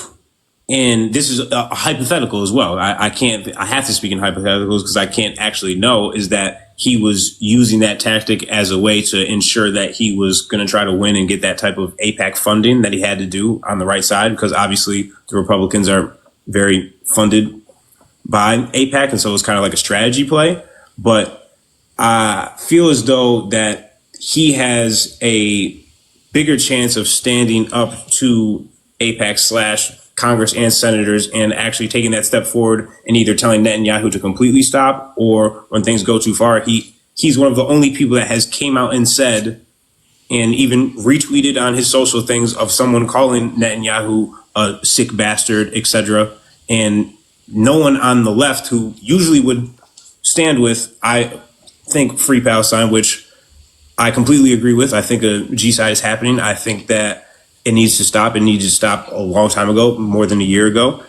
and this is a hypothetical as well. I have to speak in hypotheticals because I can't actually know, is that he was using that tactic as a way to ensure that he was going to try to win and get that type of AIPAC funding that he had to do on the right side, because obviously the Republicans are very funded by AIPAC, and so it's kind of like a strategy play. But I feel as though that he has a bigger chance of standing up to AIPAC / Congress and senators and actually taking that step forward and either telling Netanyahu to completely stop, or when things go too far, he's one of the only people that has came out and said and even retweeted on his social things of someone calling Netanyahu a sick bastard, etc. And no one on the left who usually would stand with, I think, Free Palestine, which I completely agree with. I think a G-side is happening. I think that it needs to stop. It needs to stop a long time ago, more than a year ago.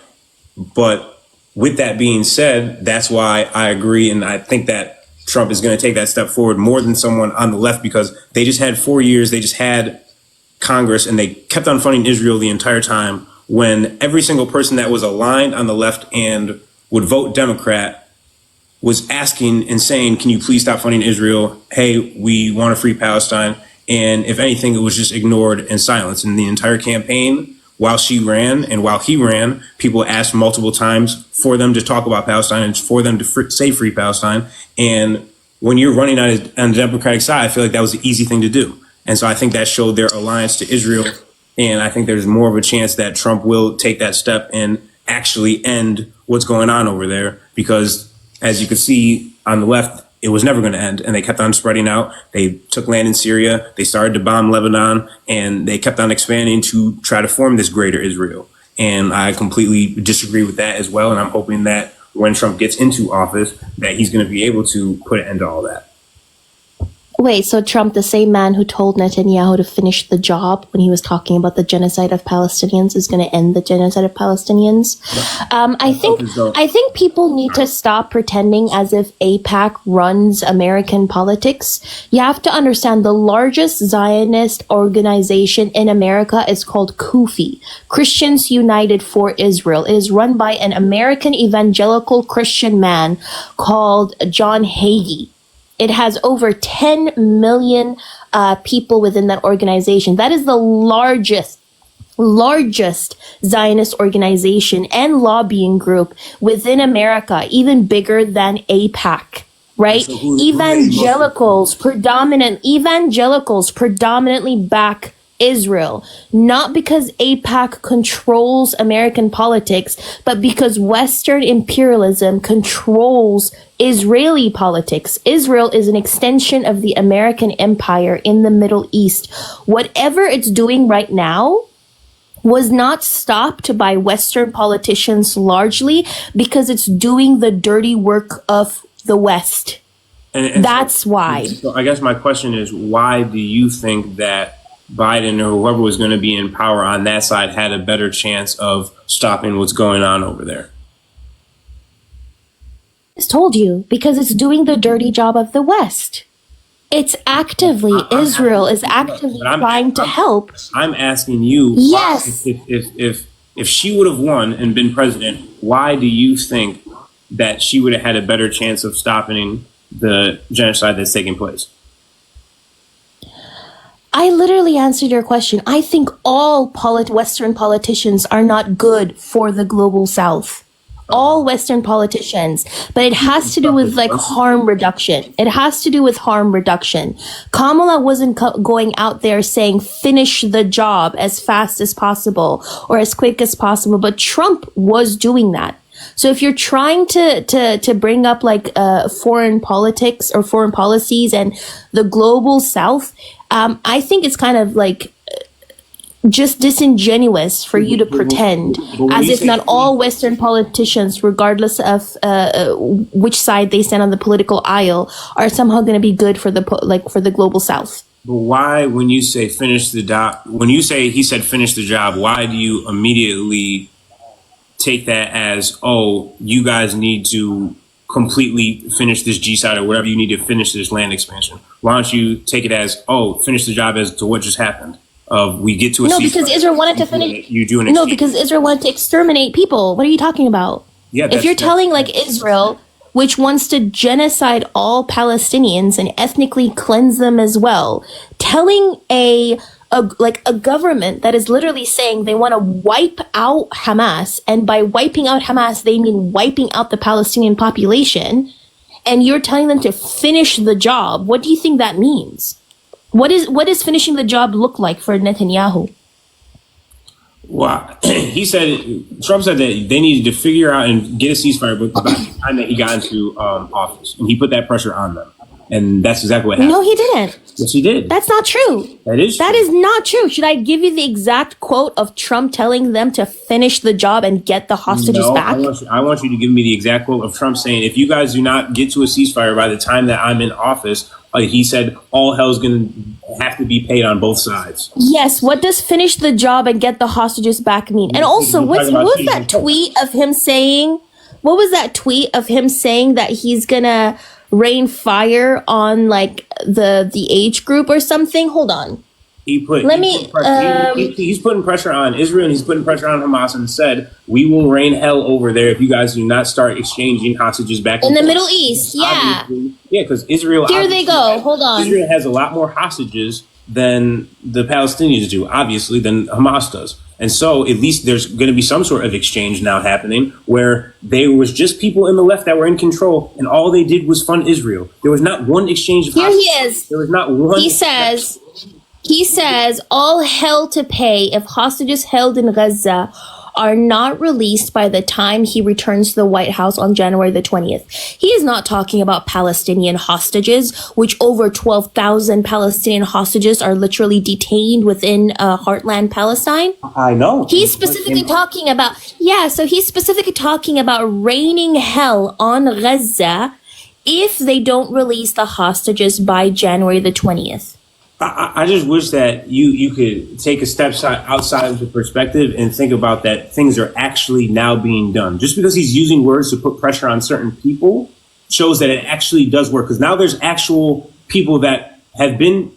But with that being said, that's why I agree. And I think that Trump is going to take that step forward more than someone on the left, because they just had 4 years. They just had Congress and they kept on funding Israel the entire time, when every single person that was aligned on the left and would vote Democrat was asking and saying, can you please stop funding Israel? Hey, we want to free Palestine. And if anything, it was just ignored and silenced. In the entire campaign, while she ran and while he ran, people asked multiple times for them to talk about Palestine and for them to say free Palestine. And when you're running on the Democratic side, I feel like that was the easy thing to do. And so I think that showed their alliance to Israel. And I think there's more of a chance that Trump will take that step and actually end what's going on over there, because as you could see on the left, it was never going to end. And they kept on spreading out. They took land in Syria. They started to bomb Lebanon, and they kept on expanding to try to form this greater Israel. And I completely disagree with that as well. And I'm hoping that when Trump gets into office, that he's going to be able to put an end to all that. Wait, so Trump, the same man who told Netanyahu to finish the job when he was talking about the genocide of Palestinians, is going to end the genocide of Palestinians? I think people need to stop pretending as if AIPAC runs American politics. You have to understand the largest Zionist organization in America is called CUFI, Christians United for Israel. It is run by an American evangelical Christian man called John Hagee. It has over 10 million people within that organization. That is the largest Zionist organization and lobbying group within America, even bigger than AIPAC, right? So evangelicals predominantly back Israel, not because AIPAC controls American politics, but because Western imperialism controls Israeli politics. Israel is an extension of the American empire in the Middle East. Whatever it's doing right now was not stopped by Western politicians largely because it's doing the dirty work of the West. And that's why. So I guess my question is, why do you think that Biden or whoever was going to be in power on that side had a better chance of stopping what's going on over there? I just told you, because it's doing the dirty job of the West. It's actively, Israel is actively trying to help. I'm asking you, yes. If she would have won and been president, why do you think that she would have had a better chance of stopping the genocide that's taking place? I literally answered your question. I think all Western politicians are not good for the global South. All Western politicians, but it has to do with like harm reduction. It has to do with harm reduction. Kamala wasn't going out there saying finish the job as fast as possible or as quick as possible, but Trump was doing that. So if you're trying to bring up like foreign politics or foreign policies and the global South, I think it's kind of like just disingenuous for you to pretend as if not all Western politicians, regardless of which side they stand on the political aisle, are somehow going to be good for the global South. But why, when you say finish the job, when you say he said finish the job, why do you immediately take that as, oh, you guys need to completely finish this G side or whatever, you need to finish this land expansion? Why don't you take it as, oh, finish the job as to what just happened? Of we get to a because Israel wanted to finish. Because Israel wanted to exterminate people. What are you talking about? Yeah, if you're telling like Israel, which wants to genocide all Palestinians and ethnically cleanse them as well, telling a government that is literally saying they want to wipe out Hamas, and by wiping out Hamas they mean wiping out the Palestinian population, and you're telling them to finish the job, what do you think that means? What does finishing the job look like for Netanyahu? Well, Trump said that they needed to figure out and get a ceasefire by the time that he got into office. And he put that pressure on them. And that's exactly what happened. No, he didn't. Yes, he did. That's not true. That is true. That is not true. Should I give you the exact quote of Trump telling them to finish the job and get the hostages back? I want you to give me the exact quote of Trump saying, if you guys do not get to a ceasefire by the time that I'm in office, he said all hell's going to have to be paid on both sides. Yes. What does finish the job and get the hostages back mean? And also, what was that tweet of him saying? What was that tweet of him saying that he's going to rain fire on like the age group or something? Hold on. He's putting pressure on Israel and he's putting pressure on Hamas and said, we will rain hell over there if you guys do not start exchanging hostages back in the Middle East. Yeah. Obviously, yeah, because Israel. Here they go. Hold on. Israel has a lot more hostages than the Palestinians do, obviously, than Hamas does. And so at least there's going to be some sort of exchange now happening where there was just people in the left that were in control and all they did was fund Israel. There was not one exchange of hostages. Here he is. There was not one. He says all hell to pay if hostages held in Gaza are not released by the time he returns to the White House on January the 20th. He is not talking about Palestinian hostages, which over 12,000 Palestinian hostages are literally detained within heartland Palestine. I know. He's specifically talking about, he's specifically talking about raining hell on Gaza if they don't release the hostages by January the 20th. I just wish that you could take a step outside of the perspective and think about that things are actually now being done. Just because he's using words to put pressure on certain people shows that it actually does work. Because now there's actual people that have been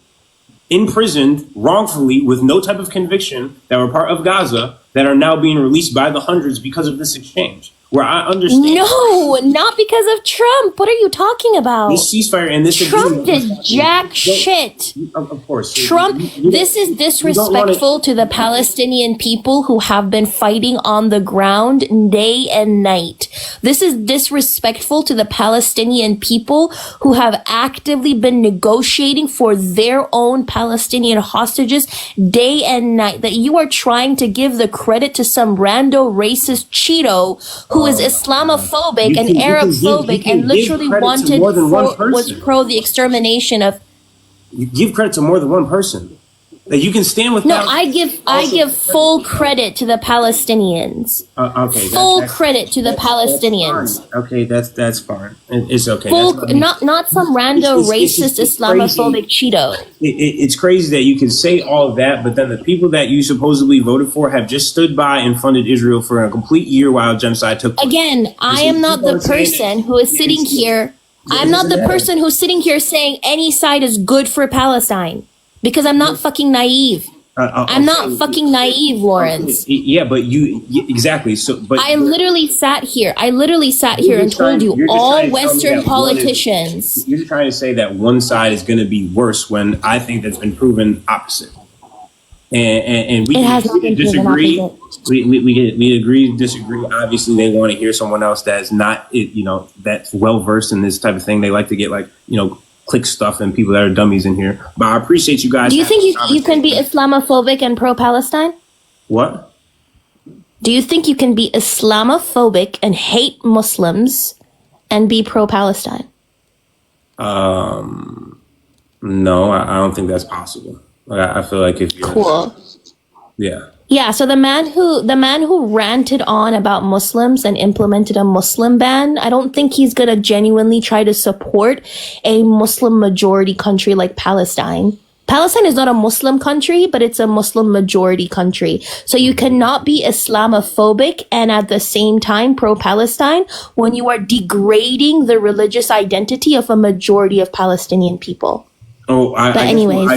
imprisoned wrongfully with no type of conviction that were part of Gaza that are now being released by the hundreds because of this exchange. Where I understand. No, not because of Trump. What are you talking about? This ceasefire and this Trump did jack shit. Of course. Trump, this is disrespectful to the Palestinian people who have been fighting on the ground day and night. This is disrespectful to the Palestinian people who have actively been negotiating for their own Palestinian hostages day and night. That you are trying to give the credit to some rando racist Cheeto who is Islamophobic and Arabphobic and literally was pro the extermination of. You give credit to more than one person. That you can stand with. No, I give full credit to the Palestinians. Okay. Full credit to the Palestinians. Fine. Okay, that's fine. It's okay. Not some rando racist Islamophobic Cheeto. It's crazy that you can say all of that, but then the people that you supposedly voted for have just stood by and funded Israel for a complete year while genocide took place. Again, I am not the person who is sitting here. I'm not the person who's sitting here saying any side is good for Palestine. Because I'm not fucking naive. I'm not fucking naive, Lawrence. Yeah, but exactly. So, but I literally sat here and told you all Western politicians. You're trying to say that one side is going to be worse when I think that's been proven opposite. And we can disagree. We agree, disagree. Obviously, they want to hear someone else that's not, that's well versed in this type of thing. They like to get click stuff and people that are dummies in here. But I appreciate you guys. Do you think you can be Islamophobic and pro-Palestine? What? Do you think you can be Islamophobic and hate Muslims and be pro-Palestine? No, I don't think that's possible. I feel like if you're cool. Yeah. Yeah, so the man who ranted on about Muslims and implemented a Muslim ban, I don't think he's going to genuinely try to support a Muslim majority country like Palestine. Palestine is not a Muslim country, but it's a Muslim majority country. So you cannot be Islamophobic and at the same time pro-Palestine when you are degrading the religious identity of a majority of Palestinian people. Oh, I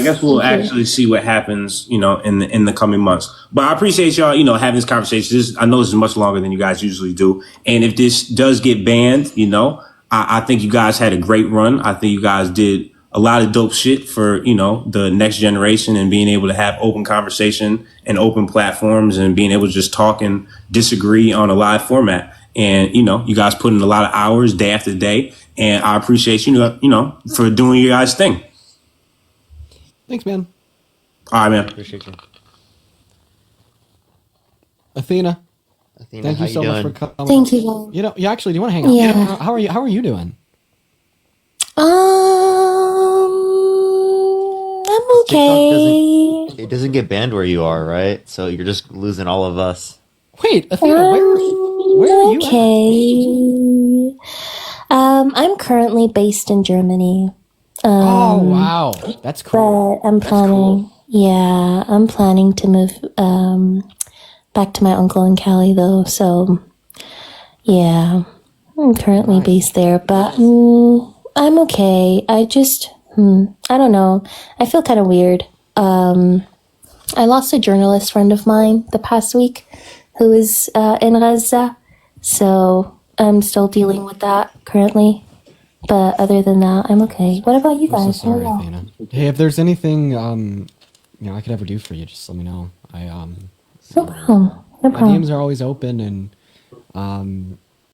guess we'll actually see what happens, in the coming months. But I appreciate y'all, having this conversation. I know this is much longer than you guys usually do. And if this does get banned, I think you guys had a great run. I think you guys did a lot of dope shit for, the next generation and being able to have open conversation and open platforms and being able to just talk and disagree on a live format. And, you guys put in a lot of hours day after day. And I appreciate you, for doing your guys' thing. Thanks, man. All right, man. Appreciate you. Athena, thank you so much for coming. Thank you. Do you want to hang out? Yeah. How are you doing? I'm okay. It doesn't get banned where you are, right? So you're just losing all of us. Wait, Athena, where are you okay. I'm currently based in Germany. Oh wow, that's cool. But I'm planning. Yeah, I'm planning to move back to my uncle in Cali though. So yeah, I'm currently based there, but I'm okay. I just I don't know. I feel kind of weird. I lost a journalist friend of mine the past week who is in Gaza, so I'm still dealing with that currently. But other than that, I'm okay. What about you guys? So sorry, Athena. Hey, if there's anything I could ever do for you, just let me know. No problem. My DMs are always open, and